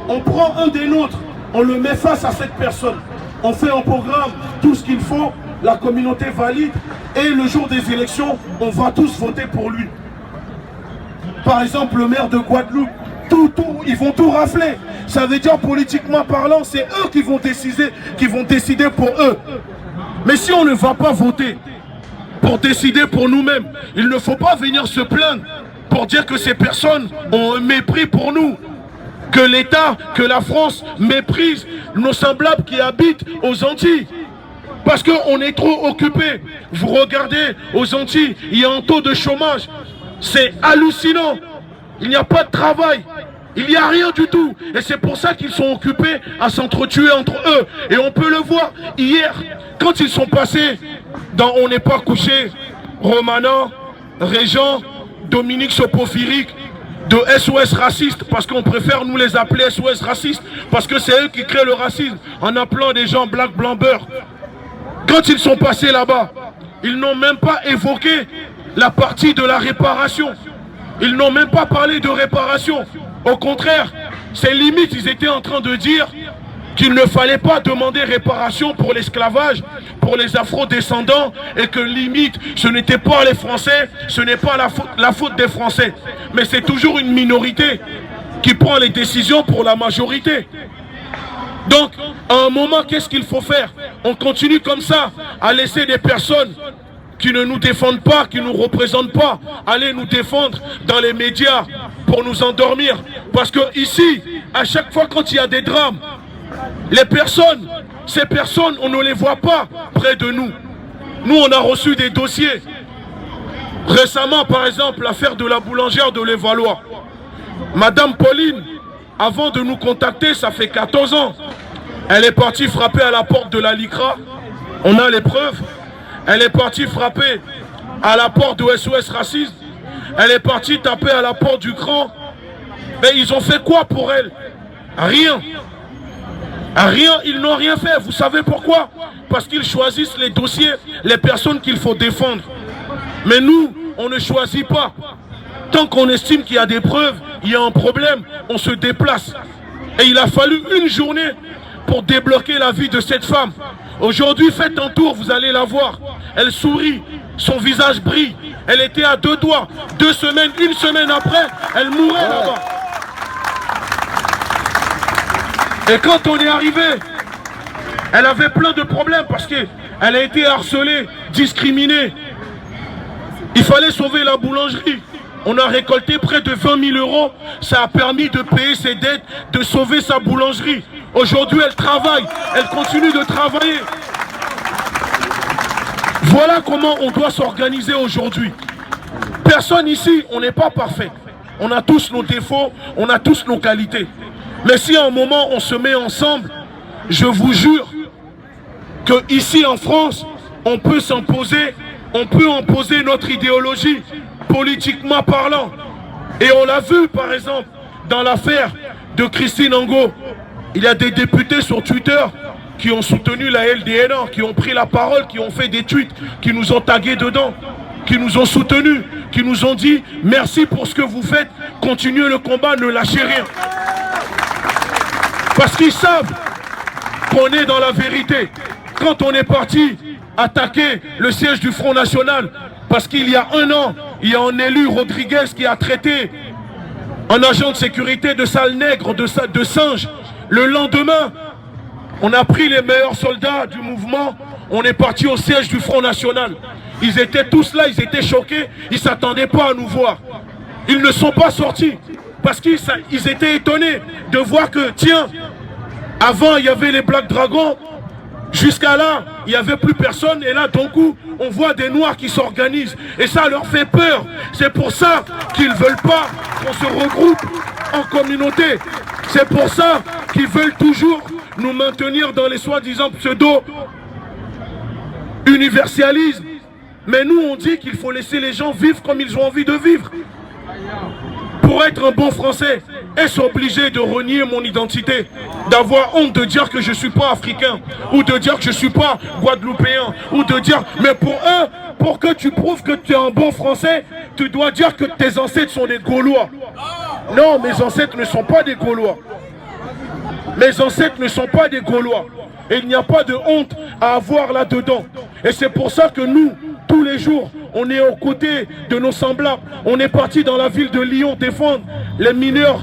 On prend un des nôtres, on le met face à cette personne. On fait un programme, tout ce qu'il faut, la communauté valide, et le jour des élections, on va tous voter pour lui. Par exemple, le maire de Guadeloupe, ils vont tout rafler. Ça veut dire, politiquement parlant, c'est eux qui vont décider pour eux. Mais si on ne va pas voter, pour décider pour nous-mêmes. Il ne faut pas venir se plaindre pour dire que ces personnes ont un mépris pour nous. Que l'État, que la France méprise nos semblables qui habitent aux Antilles. Parce qu'on est trop occupés. Vous regardez aux Antilles, il y a un taux de chômage. C'est hallucinant. Il n'y a pas de travail. Il n'y a rien du tout. Et c'est pour ça qu'ils sont occupés à s'entretuer entre eux. Et on peut le voir hier, quand ils sont passés dans On n'est pas couché, Romana, Régent, Dominique Sopofiric, de SOS Raciste, parce qu'on préfère nous les appeler SOS Racistes, parce que c'est eux qui créent le racisme, en appelant des gens black, blanc, beurre. Quand ils sont passés là-bas, ils n'ont même pas évoqué la partie de la réparation. Ils n'ont même pas parlé de réparation. Au contraire, c'est limite, ils étaient en train de dire qu'il ne fallait pas demander réparation pour l'esclavage, pour les afro-descendants, et que limite, ce n'était pas les Français, ce n'est pas la faute des Français. Mais c'est toujours une minorité qui prend les décisions pour la majorité. Donc, à un moment, qu'est-ce qu'il faut faire? On continue comme ça, à laisser des personnes qui ne nous défendent pas, qui ne nous représentent pas, aller nous défendre dans les médias pour nous endormir. Parce que ici, à chaque fois quand il y a des drames, ces personnes, on ne les voit pas près de nous. Nous, on a reçu des dossiers. Récemment, par exemple, l'affaire de la boulangère de Levallois. Madame Pauline, avant de nous contacter, ça fait 14 ans, elle est partie frapper à la porte de la LICRA. On a les preuves. Elle est partie frapper à la porte de SOS Racisme. Elle est partie taper à la porte du CRAN. Mais ils ont fait quoi pour elle? Rien. Rien, ils n'ont rien fait. Vous savez pourquoi? Parce qu'ils choisissent les dossiers, les personnes qu'il faut défendre. Mais nous, on ne choisit pas. Tant qu'on estime qu'il y a des preuves, il y a un problème, on se déplace. Et il a fallu une journée pour débloquer la vie de cette femme. Aujourd'hui, faites un tour, vous allez la voir. Elle sourit, son visage brille. Elle était à 2 doigts. 2 semaines, 1 semaine après, elle mourait là-bas. Et quand on est arrivé, elle avait plein de problèmes parce qu'elle a été harcelée, discriminée. Il fallait sauver la boulangerie. On a récolté près de 20 000 €. Ça a permis de payer ses dettes, de sauver sa boulangerie. Aujourd'hui, elle travaille. Elle continue de travailler. Voilà comment on doit s'organiser aujourd'hui. Personne ici, on n'est pas parfait. On a tous nos défauts, on a tous nos qualités. Mais si à un moment on se met ensemble, je vous jure que ici en France, on peut s'imposer, on peut imposer notre idéologie, politiquement parlant. Et on l'a vu par exemple dans l'affaire de Christine Angot. Il y a des députés sur Twitter qui ont soutenu la LDNA, qui ont pris la parole, qui ont fait des tweets, qui nous ont tagués dedans, qui nous ont soutenus, qui nous ont dit merci pour ce que vous faites, continuez le combat, ne lâchez rien. Parce qu'ils savent qu'on est dans la vérité. Quand on est parti attaquer le siège du Front National, parce qu'il y a 1 an, il y a un élu, Rodriguez, qui a traité un agent de sécurité de sale nègre, de singe. Le lendemain, on a pris les meilleurs soldats du mouvement, on est parti au siège du Front National. Ils étaient tous là, ils étaient choqués, ils ne s'attendaient pas à nous voir. Ils ne sont pas sortis, parce qu'ils étaient étonnés de voir que, tiens, avant il y avait les Black Dragons, jusqu'à là, il n'y avait plus personne, et là, d'un coup, on voit des Noirs qui s'organisent, et ça leur fait peur. C'est pour ça qu'ils ne veulent pas qu'on se regroupe en communauté. C'est pour ça qu'ils veulent toujours nous maintenir dans les soi-disant pseudo-universalisme. Mais nous, on dit qu'il faut laisser les gens vivre comme ils ont envie de vivre. Pour être un bon Français, est-ce obligé de renier mon identité, d'avoir honte de dire que je ne suis pas africain, ou de dire que je ne suis pas guadeloupéen, ou de dire, mais pour eux, pour que tu prouves que tu es un bon Français, tu dois dire que tes ancêtres sont des Gaulois. Non, mes ancêtres ne sont pas des Gaulois. Mes ancêtres ne sont pas des Gaulois. Et il n'y a pas de honte à avoir là-dedans. Et c'est pour ça que nous, tous les jours, on est aux côtés de nos semblables. On est parti dans la ville de Lyon défendre les mineurs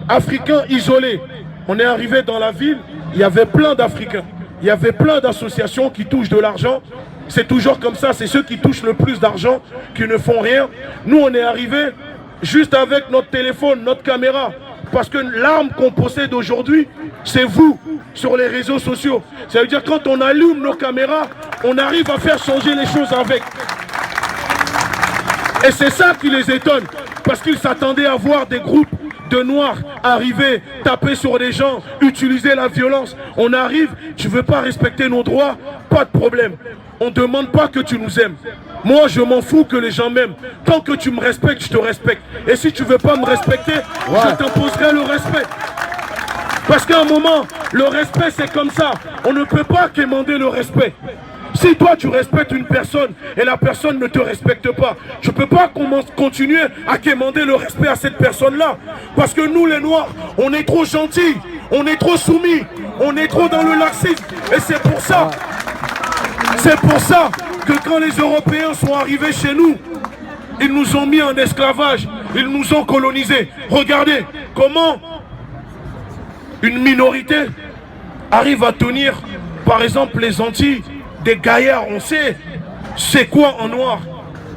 africains isolés. On est arrivé dans la ville, il y avait plein d'Africains. Il y avait plein d'associations qui touchent de l'argent c'est toujours comme ça, c'est ceux qui touchent le plus d'argent, qui ne font rien. Nous, on est arrivés juste avec notre téléphone, notre caméra. Parce que l'arme qu'on possède aujourd'hui, c'est vous, sur les réseaux sociaux. Ça veut dire quand on allume nos caméras, on arrive à faire changer les choses avec. Et c'est ça qui les étonne, parce qu'ils s'attendaient à voir des groupes de noirs arriver, taper sur les gens, utiliser la violence. On arrive, tu veux pas respecter nos droits, pas de problème. On ne demande pas que tu nous aimes. Moi, je m'en fous que les gens m'aiment. Tant que tu me respectes, je te respecte. Et si tu veux pas me respecter, je t'imposerai le respect. Parce qu'à un moment, le respect, c'est comme ça. On ne peut pas quémander le respect. Si toi, tu respectes une personne et la personne ne te respecte pas, je ne peux pas continuer à quémander le respect à cette personne-là. Parce que nous, les Noirs, on est trop gentils, on est trop soumis, on est trop dans le laxisme. Et c'est pour ça que quand les Européens sont arrivés chez nous, ils nous ont mis en esclavage, ils nous ont colonisés. Regardez comment une minorité arrive à tenir, par exemple, les Antilles, des gaillards. On sait c'est quoi en noir.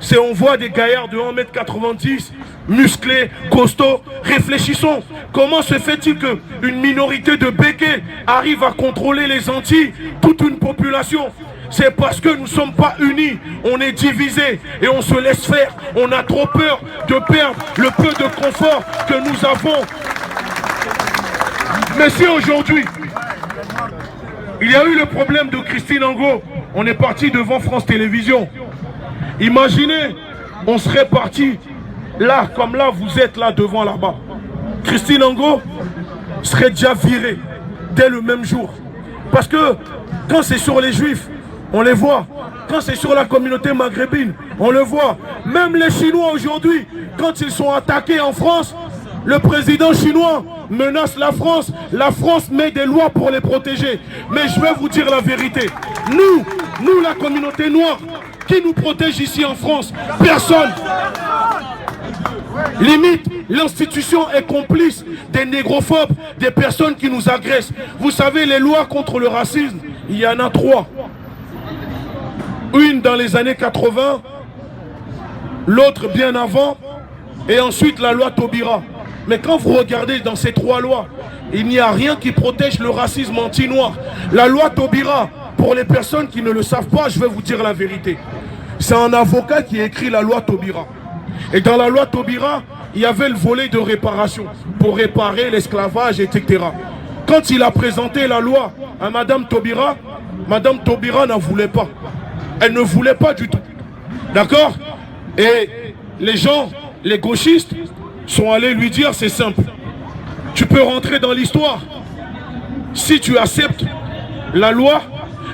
C'est on voit des gaillards de 1m90, musclés, costauds. Réfléchissons, comment se fait-il qu'une minorité de béquets arrive à contrôler les Antilles, toute une population? C'est parce que nous ne sommes pas unis, on est divisés et on se laisse faire. On a trop peur de perdre le peu de confort que nous avons. Mais si aujourd'hui, il y a eu le problème de Christine Angot, on est parti devant France Télévisions. Imaginez, on serait parti là, comme là, vous êtes là devant là-bas. Christine Angot serait déjà virée dès le même jour. Parce que quand c'est sur les Juifs, on les voit. Quand c'est sur la communauté maghrébine, on le voit. Même les Chinois aujourd'hui, quand ils sont attaqués en France, le président chinois menace la France met des lois pour les protéger. Mais je vais vous dire la vérité. Nous la communauté noire, qui nous protège ici en France? Personne. Limite, l'institution est complice des négrophobes, des personnes qui nous agressent. Vous savez, les lois contre le racisme, il y en a 3. Une dans les années 80, l'autre bien avant, et ensuite la loi Taubira. Mais quand vous regardez dans ces 3 lois, il n'y a rien qui protège le racisme anti-noir. La loi Taubira, pour les personnes qui ne le savent pas, je vais vous dire la vérité. C'est un avocat qui a écrit la loi Taubira. Et dans la loi Taubira, il y avait le volet de réparation, pour réparer l'esclavage, etc. Quand il a présenté la loi à Madame Taubira n'en voulait pas. Elle ne voulait pas du tout. D'accord? Et les gens, les gauchistes, sont allés lui dire, c'est simple. Tu peux rentrer dans l'histoire si tu acceptes la loi,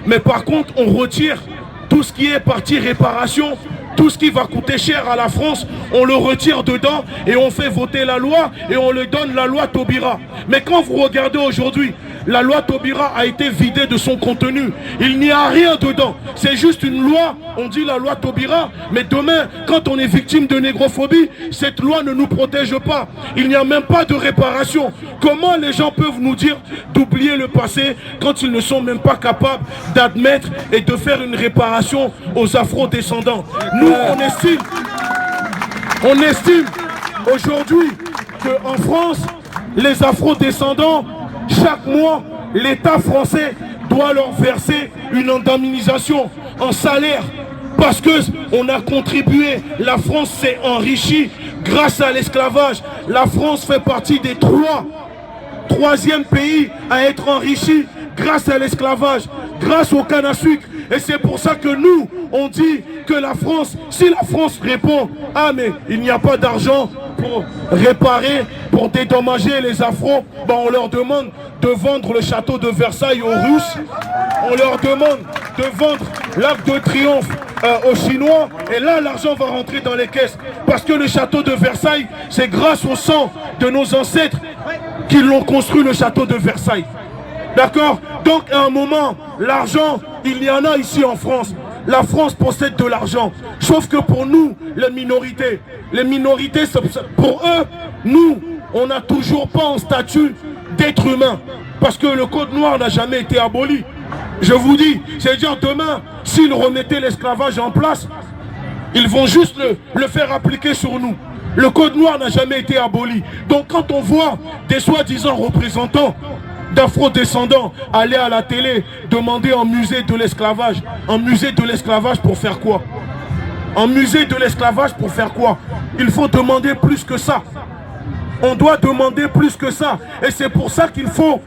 mais par contre, on retire tout ce qui est partie réparation, tout ce qui va coûter cher à la France, on le retire dedans et on fait voter la loi et on le donne la loi Taubira. Mais quand vous regardez aujourd'hui, la loi Taubira a été vidée de son contenu. Il n'y a rien dedans. C'est juste une loi, on dit la loi Taubira, mais demain, quand on est victime de négrophobie, cette loi ne nous protège pas. Il n'y a même pas de réparation. Comment les gens peuvent nous dire d'oublier le passé quand ils ne sont même pas capables d'admettre et de faire une réparation aux afro-descendants? Nous, on estime aujourd'hui qu'en France, les afro-descendants, chaque mois, l'État français doit leur verser une indemnisation en salaire parce qu'on a contribué, la France s'est enrichie grâce à l'esclavage. La France fait partie des troisième pays à être enrichi grâce à l'esclavage, grâce au canne à sucre. Et c'est pour ça que nous, on dit que la France, si la France répond, ah mais il n'y a pas d'argent pour réparer, pour dédommager les Afros, ben on leur demande de vendre le château de Versailles aux Russes, on leur demande de vendre l'Arc de Triomphe aux Chinois, et là l'argent va rentrer dans les caisses. Parce que le château de Versailles, c'est grâce au sang de nos ancêtres qu'ils l'ont construit, le château de Versailles. D'accord? Donc à un moment, l'argent, il y en a ici en France. La France possède de l'argent. Sauf que pour nous, les minorités, pour eux, nous, on n'a toujours pas un statut d'être humain. Parce que le code noir n'a jamais été aboli. Je vous dis, c'est-à-dire demain, s'ils remettaient l'esclavage en place, ils vont juste le faire appliquer sur nous. Le code noir n'a jamais été aboli. Donc quand on voit des soi-disant représentants d'afro-descendants aller à la télé demander un musée de l'esclavage, un musée de l'esclavage pour faire quoi? Un musée de l'esclavage pour faire quoi? Il faut demander plus que ça. On doit demander plus que ça. Et c'est pour ça qu'il faut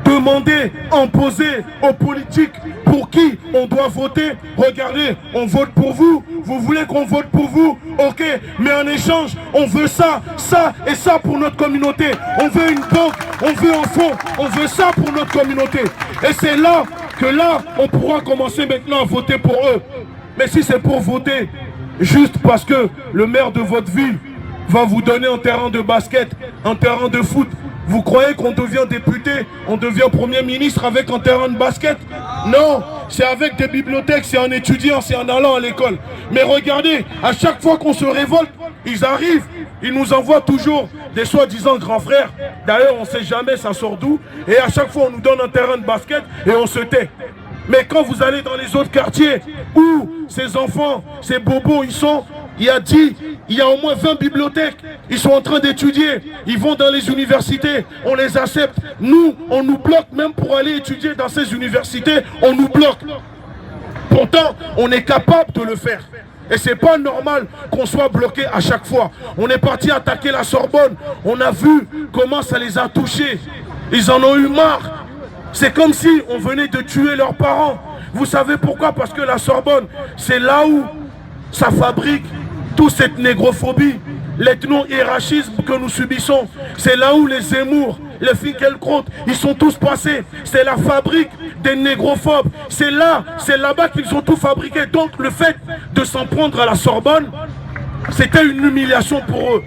demander, imposer aux politiques pour qui on doit voter. Regardez, on vote pour vous. Vous voulez qu'on vote pour vous? Ok, mais en échange, on veut ça, ça et ça pour notre communauté. On veut une banque, on veut un fonds, on veut ça pour notre communauté. Et c'est là que on pourra commencer maintenant à voter pour eux. Mais si c'est pour voter juste parce que le maire de votre ville va vous donner un terrain de basket, un terrain de foot, vous croyez qu'on devient député, on devient premier ministre avec un terrain de basket? Non, c'est avec des bibliothèques, c'est en étudiant, c'est en allant à l'école. Mais regardez, à chaque fois qu'on se révolte, ils arrivent, ils nous envoient toujours des soi-disant grands frères. D'ailleurs, on ne sait jamais ça sort d'où. Et à chaque fois, on nous donne un terrain de basket et on se tait. Mais quand vous allez dans les autres quartiers où ces enfants, ces bobos, ils sont, il y a au moins 20 bibliothèques, ils sont en train d'étudier, ils vont dans les universités, on les accepte. Nous, on nous bloque même pour aller étudier dans ces universités, on nous bloque. Pourtant, on est capable de le faire. Et c'est pas normal qu'on soit bloqué à chaque fois. On est parti attaquer la Sorbonne, on a vu comment ça les a touchés. Ils en ont eu marre. C'est comme si on venait de tuer leurs parents. Vous savez pourquoi? Parce que la Sorbonne, c'est là où ça fabrique toute cette négrophobie, l'ethno-hiérarchisme que nous subissons. C'est là où les Zemmour, les Finkielkraut, ils sont tous passés. C'est la fabrique des négrophobes. C'est là-bas qu'ils ont tout fabriqué. Donc le fait de s'en prendre à la Sorbonne, c'était une humiliation pour eux.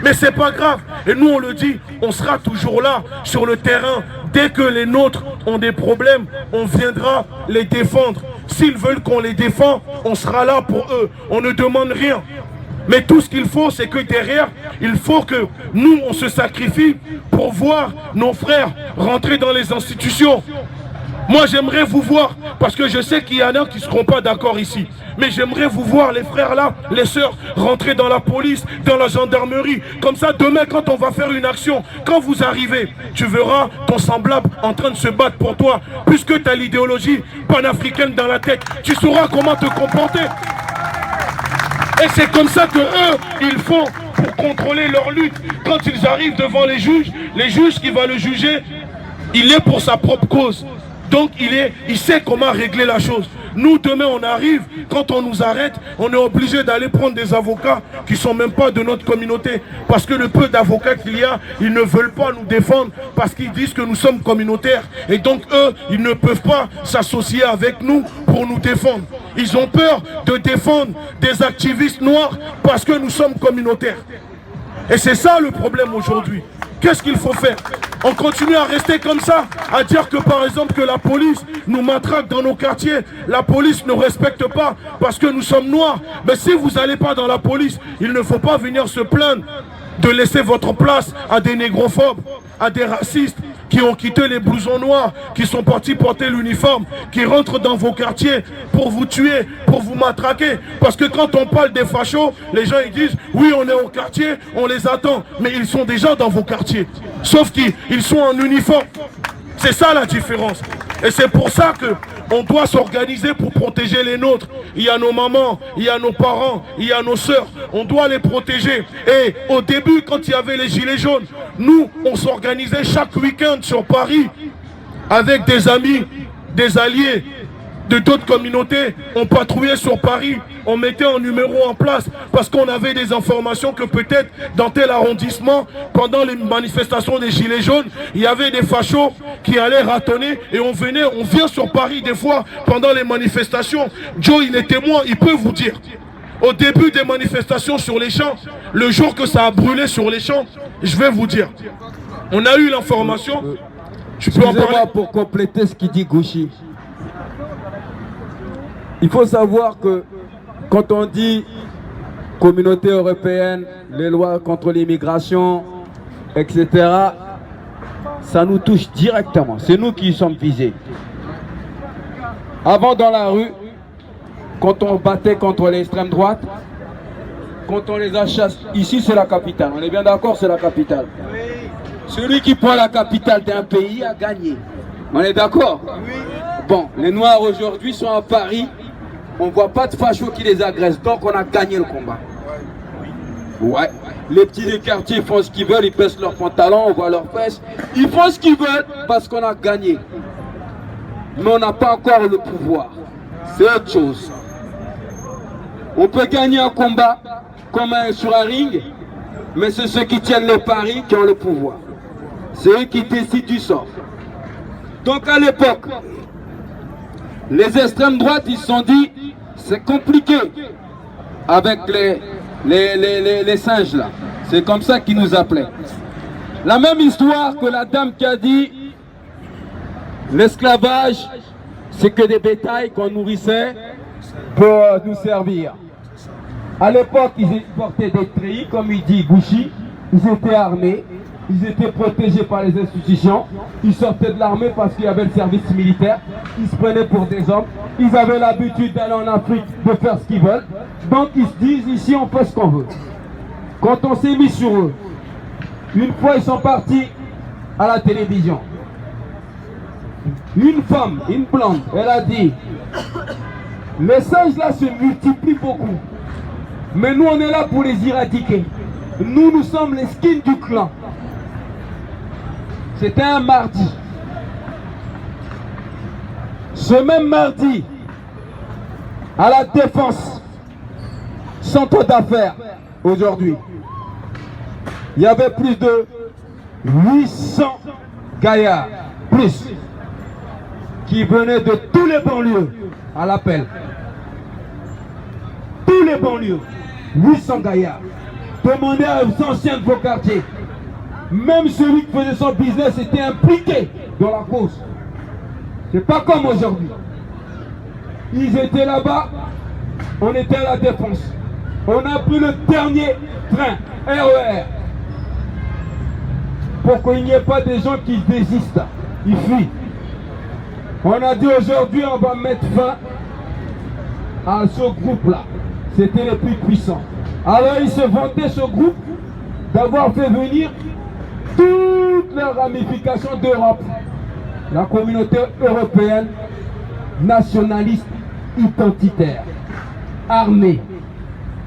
Mais c'est pas grave. Et nous on le dit, on sera toujours là sur le terrain. Dès que les nôtres ont des problèmes, on viendra les défendre. S'ils veulent qu'on les défende, on sera là pour eux. On ne demande rien. Mais tout ce qu'il faut, c'est que derrière, il faut que nous, on se sacrifie pour voir nos frères rentrer dans les institutions. Moi, j'aimerais vous voir, parce que je sais qu'il y en a qui ne seront pas d'accord ici. Mais j'aimerais vous voir, les frères là, les sœurs, rentrer dans la police, dans la gendarmerie. Comme ça, demain, quand on va faire une action, quand vous arrivez, tu verras ton semblable en train de se battre pour toi. Puisque tu as l'idéologie panafricaine dans la tête, tu sauras comment te comporter. Et c'est comme ça que eux, ils font pour contrôler leur lutte. Quand ils arrivent devant les juges qui vont le juger, il est pour sa propre cause. Donc il sait comment régler la chose. Nous demain on arrive, quand on nous arrête, on est obligé d'aller prendre des avocats qui ne sont même pas de notre communauté. Parce que le peu d'avocats qu'il y a, ils ne veulent pas nous défendre parce qu'ils disent que nous sommes communautaires. Et donc eux, ils ne peuvent pas s'associer avec nous pour nous défendre. Ils ont peur de défendre des activistes noirs parce que nous sommes communautaires. Et c'est ça le problème aujourd'hui. Qu'est-ce qu'il faut faire? On continue à rester comme ça, à dire que par exemple que la police nous matraque dans nos quartiers, la police ne respecte pas parce que nous sommes noirs. Mais si vous n'allez pas dans la police, il ne faut pas venir se plaindre de laisser votre place à des négrophobes, à des racistes qui ont quitté les blousons noirs, qui sont partis porter l'uniforme, qui rentrent dans vos quartiers pour vous tuer, pour vous matraquer. Parce que quand on parle des fachos, les gens ils disent oui on est au quartier, on les attend, mais ils sont déjà dans vos quartiers. Sauf qu'ils sont en uniforme. C'est ça la différence. Et c'est pour ça qu'on doit s'organiser pour protéger les nôtres. Il y a nos mamans, il y a nos parents, il y a nos sœurs. On doit les protéger. Et au début, quand il y avait les gilets jaunes, nous, on s'organisait chaque week-end sur Paris avec des amis, des alliés de d'autres communautés. On patrouillait sur Paris, on mettait un numéro en place parce qu'on avait des informations que peut-être dans tel arrondissement, pendant les manifestations des gilets jaunes, il y avait des fachos qui allaient ratonner et on vient sur Paris des fois pendant les manifestations. Joe, il est témoin, il peut vous dire. Au début des manifestations sur les champs, le jour que ça a brûlé sur les champs, je vais vous dire, on a eu l'information. Je peux en parler pour compléter ce qu'il dit Gouchi. Il faut savoir que quand on dit communauté européenne, les lois contre l'immigration, etc., ça nous touche directement. C'est nous qui sommes visés. Avant, dans la rue, quand on battait contre l'extrême droite, quand on les a chassés. Ici, c'est la capitale. On est bien d'accord, c'est la capitale. Celui qui prend la capitale d'un pays a gagné. On est d'accord? Bon, les Noirs aujourd'hui sont à Paris. On ne voit pas de fachos qui les agressent. Donc, on a gagné le combat. Ouais. Les petits des quartiers font ce qu'ils veulent. Ils baissent leurs pantalons, on voit leurs fesses. Ils font ce qu'ils veulent parce qu'on a gagné. Mais on n'a pas encore le pouvoir. C'est autre chose. On peut gagner un combat comme sur un ring, mais c'est ceux qui tiennent les paris qui ont le pouvoir. C'est eux qui décident du sort. Donc à l'époque, les extrêmes droites, ils se sont dit, c'est compliqué avec les singes là. C'est comme ça qu'ils nous appelaient. La même histoire que la dame qui a dit, l'esclavage, c'est que des bétails qu'on nourrissait pour nous servir. À l'époque, ils portaient des treillis, comme il dit Gouchi. Ils étaient armés, ils étaient protégés par les institutions. Ils sortaient de l'armée parce qu'il y avait le service militaire. Ils se prenaient pour des hommes. Ils avaient l'habitude d'aller en Afrique, de faire ce qu'ils veulent. Donc ils se disent, ici on fait ce qu'on veut. Quand on s'est mis sur eux, une fois ils sont partis à la télévision. Une femme, une blonde, elle a dit, les singes là se multiplient beaucoup. Mais nous on est là pour les éradiquer. Nous sommes les skins du clan. C'était un mardi. Ce même mardi, à la Défense, centre d'affaires, aujourd'hui, il y avait plus de 800 gaillards, plus, qui venaient de tous les banlieues à l'appel. Tous les banlieues, 800 gaillards. Demandez aux anciens de vos quartiers. Même celui qui faisait son business était impliqué dans la cause. C'est pas comme aujourd'hui. Ils étaient là-bas, on était à la Défense. On a pris le dernier train, RER, pour qu'il n'y ait pas des gens qui désistent. Ils fuient. On a dit aujourd'hui, on va mettre fin à ce groupe-là. C'était les plus puissants. Alors ils se vantaient, ce groupe, d'avoir fait venir toutes les ramifications d'Europe. La communauté européenne, nationaliste, identitaire, armée.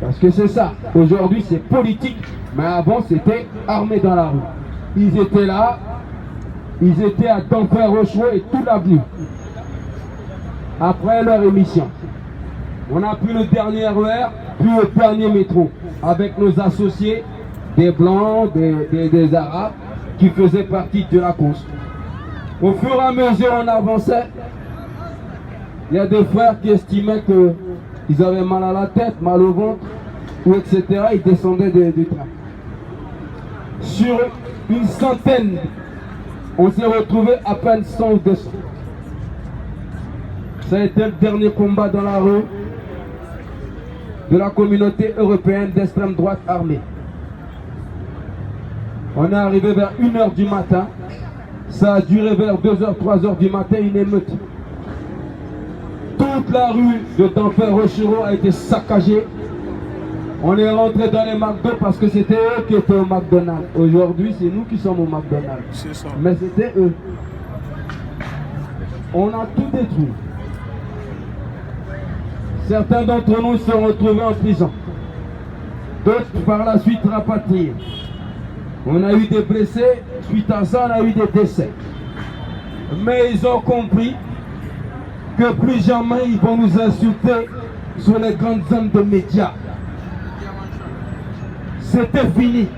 Parce que c'est ça. Aujourd'hui, c'est politique. Mais avant, c'était armé dans la rue. Ils étaient là. Ils étaient à Denfert-Rochereau et toute l'avenue. Après leur émission. On a pris le dernier RER, puis le dernier métro. Avec nos associés, des Blancs, des Arabes, qui faisaient partie de la course. Au fur et à mesure on avançait, il y a des frères qui estimaient qu'ils avaient mal à la tête, mal au ventre, ou etc. Ils descendaient du train. Sur une centaine, on s'est retrouvé à peine 100 ou 200. Ça a été le dernier combat dans la rue de la communauté européenne d'extrême droite armée. On est arrivé vers 1h du matin. Ça a duré vers 2h, 3h du matin, une émeute. Toute la rue de Denfert-Rochereau a été saccagée. On est rentré dans les McDo parce que c'était eux qui étaient au McDonald's. Aujourd'hui, c'est nous qui sommes au McDonald's. C'est ça. Mais c'était eux. On a tout détruit. Certains d'entre nous se sont retrouvés en prison. D'autres par la suite rapatriés. On a eu des blessés, suite à ça on a eu des décès. Mais ils ont compris que plus jamais ils vont nous insulter sur les grandes zones de médias. C'était fini.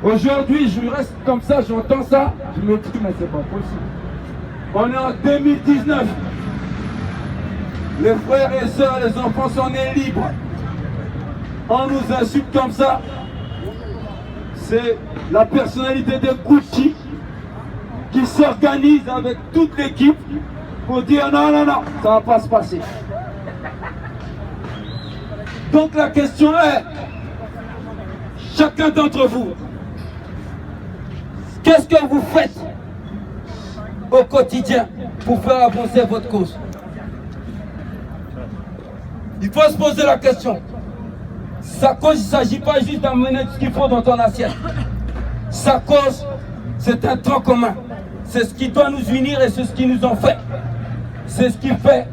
Aujourd'hui je reste comme ça, j'entends ça, je me dis mais c'est pas possible. On est en 2019. Les frères et sœurs, les enfants sont nés libres. On nous insulte comme ça. C'est la personnalité de Gucci qui s'organise avec toute l'équipe pour dire non, non, non, ça ne va pas se passer. Donc la question est, chacun d'entre vous, qu'est-ce que vous faites au quotidien pour faire avancer votre cause? Il faut se poser la question. Sa cause, il ne s'agit pas juste d'amener ce qu'il faut dans ton assiette. Sa cause, c'est un tronc commun. C'est ce qui doit nous unir et c'est ce qui nous en fait. C'est ce qui fait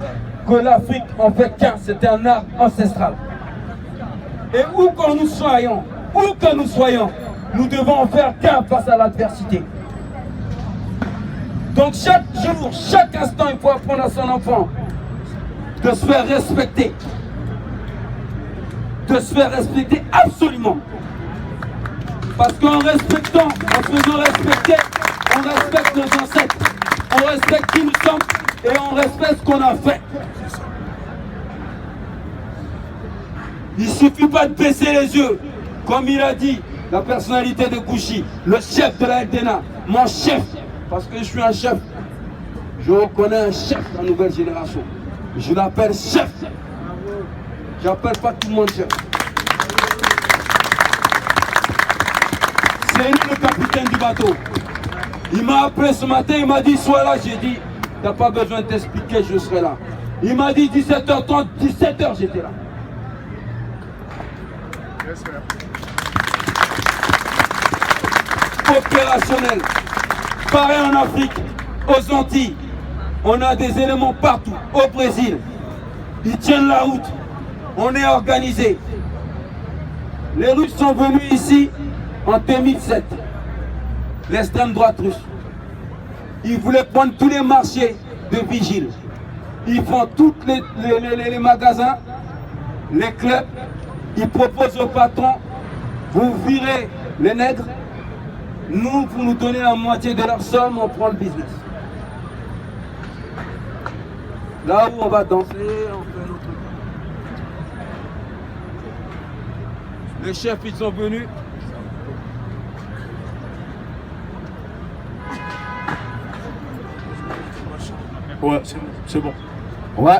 que l'Afrique en fait qu'un. C'est un art ancestral. Et où que nous soyons, nous devons en faire qu'un face à l'adversité. Donc chaque jour, chaque instant, il faut apprendre à son enfant de se faire respecter. De se faire respecter absolument. Parce qu'en respectant, en se faisant respecter, on respecte nos ancêtres, on respecte qui nous sommes et on respecte ce qu'on a fait. Il ne suffit pas de baisser les yeux, comme il a dit la personnalité de Gouchi, le chef de la LDNA, mon chef, parce que je suis un chef. Je reconnais un chef de la nouvelle génération. Je l'appelle chef. J'appelle pas tout le monde chef. C'est lui le capitaine du bateau. Il m'a appelé ce matin, il m'a dit sois là, j'ai dit t'as pas besoin de t'expliquer, je serai là. Il m'a dit 17h30, 17h j'étais là. Opérationnel. Pareil en Afrique, aux Antilles, on a des éléments partout, au Brésil. Ils tiennent la route, on est organisé. Les Russes sont venus ici en 2007, l'extrême droite russe. Ils voulaient prendre tous les marchés de vigiles. Ils font tous les magasins, les clubs. Ils proposent aux patrons, vous virez les nègres, nous, vous nous donnez la moitié de leur somme, on prend le business. Là où on va danser, on fait nos trucs. Les chefs, ils sont venus. Ouais, c'est bon. Ouais.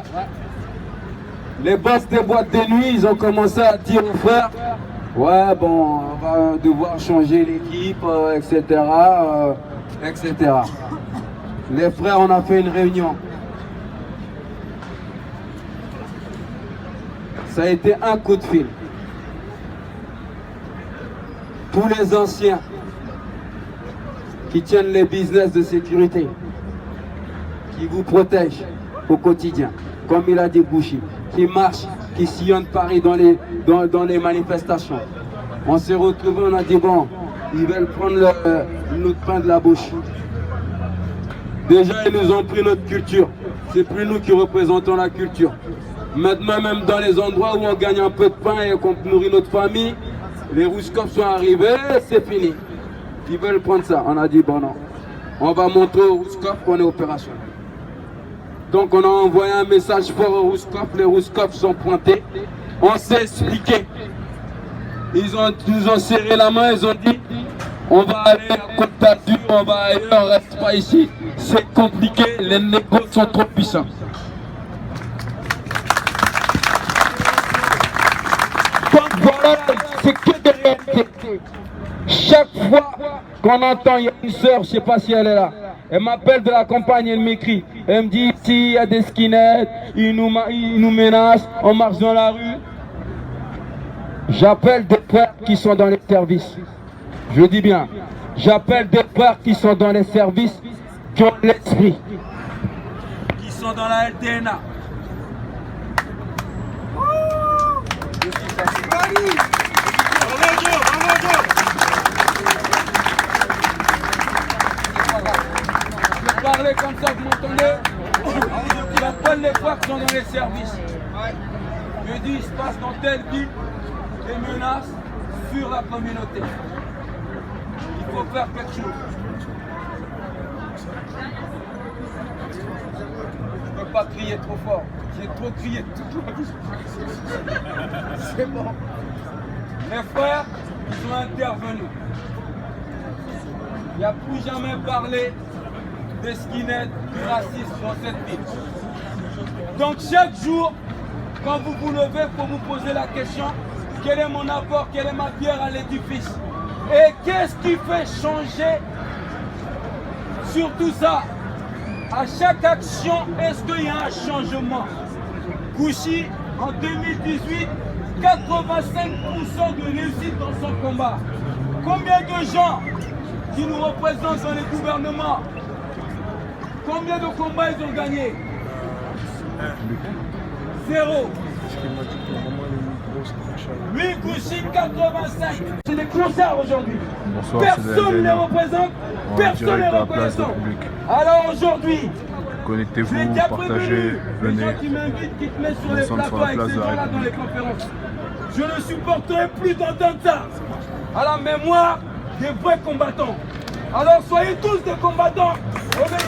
Les boss des boîtes de nuit, ils ont commencé à dire aux frères, ouais, bon, on va devoir changer l'équipe, etc., etc. Les frères, on a fait une réunion. Ça a été un coup de fil. Tous les anciens qui tiennent les business de sécurité, qui vous protègent au quotidien, comme il a dit Gouchi, qui marchent, qui sillonnent Paris dans les manifestations. On s'est retrouvés, on a dit bon, ils veulent prendre notre pain de la bouche. Déjà, ils nous ont pris notre culture. C'est plus nous qui représentons la culture. Maintenant, même dans les endroits où on gagne un peu de pain et qu'on nourrit notre famille, les Rouskov sont arrivés, c'est fini. Ils veulent prendre ça. On a dit bon non, on va montrer aux Rouskov qu'on est opérationnel. Donc on a envoyé un message fort aux Rouskov, les Rouskov sont pointés. On s'est expliqué. Ils nous ont serré la main, ils ont dit on va aller à Côte d'Azur, on va ailleurs, on reste pas ici. C'est compliqué, les négos sont trop puissants. Donc voilà, c'est que des réalités. Chaque fois qu'on entend, il y a une sœur, je ne sais pas si elle est là, elle m'appelle de la campagne, elle m'écrit, elle me dit ici il y a des skinheads, ils nous menacent, on marche dans la rue. J'appelle des frères qui sont dans les services. Je dis bien, j'appelle des frères qui sont dans les services, qui ont l'esprit, qui sont dans la LDNA. Je parlais comme ça, vous m'entendez? J'appelle les frères qui sont dans les services. Je dis, il se passe dans telle ville des menaces sur la communauté. Il faut faire quelque chose. Je ne peux pas crier trop fort. J'ai trop crié toute la vie. C'est bon. Les frères, ils sont intervenus. Il n'y a plus jamais parlé des skinheads, du racisme dans cette ville. Donc chaque jour, quand vous vous levez, il faut vous poser la question, quel est mon apport, quelle est ma pierre à l'édifice? Et qu'est-ce qui fait changer sur tout ça? À chaque action, est-ce qu'il y a un changement? Gouchi En 2018, 85% de réussite dans son combat. Combien de gens qui nous représentent dans les gouvernements, combien de combats ils ont gagné? 0. Lui, Gouchi, 85. C'est des concerts aujourd'hui. Personne ne les représente, personne ne les représente. Alors aujourd'hui, connectez-vous, partagez, venez. Les gens qui m'invitent, qui te mettent sur les plateaux avec ces gens-là dans les conférences. Je ne supporterai plus d'entendre ça. À la mémoire des vrais combattants. Alors soyez tous des combattants. On est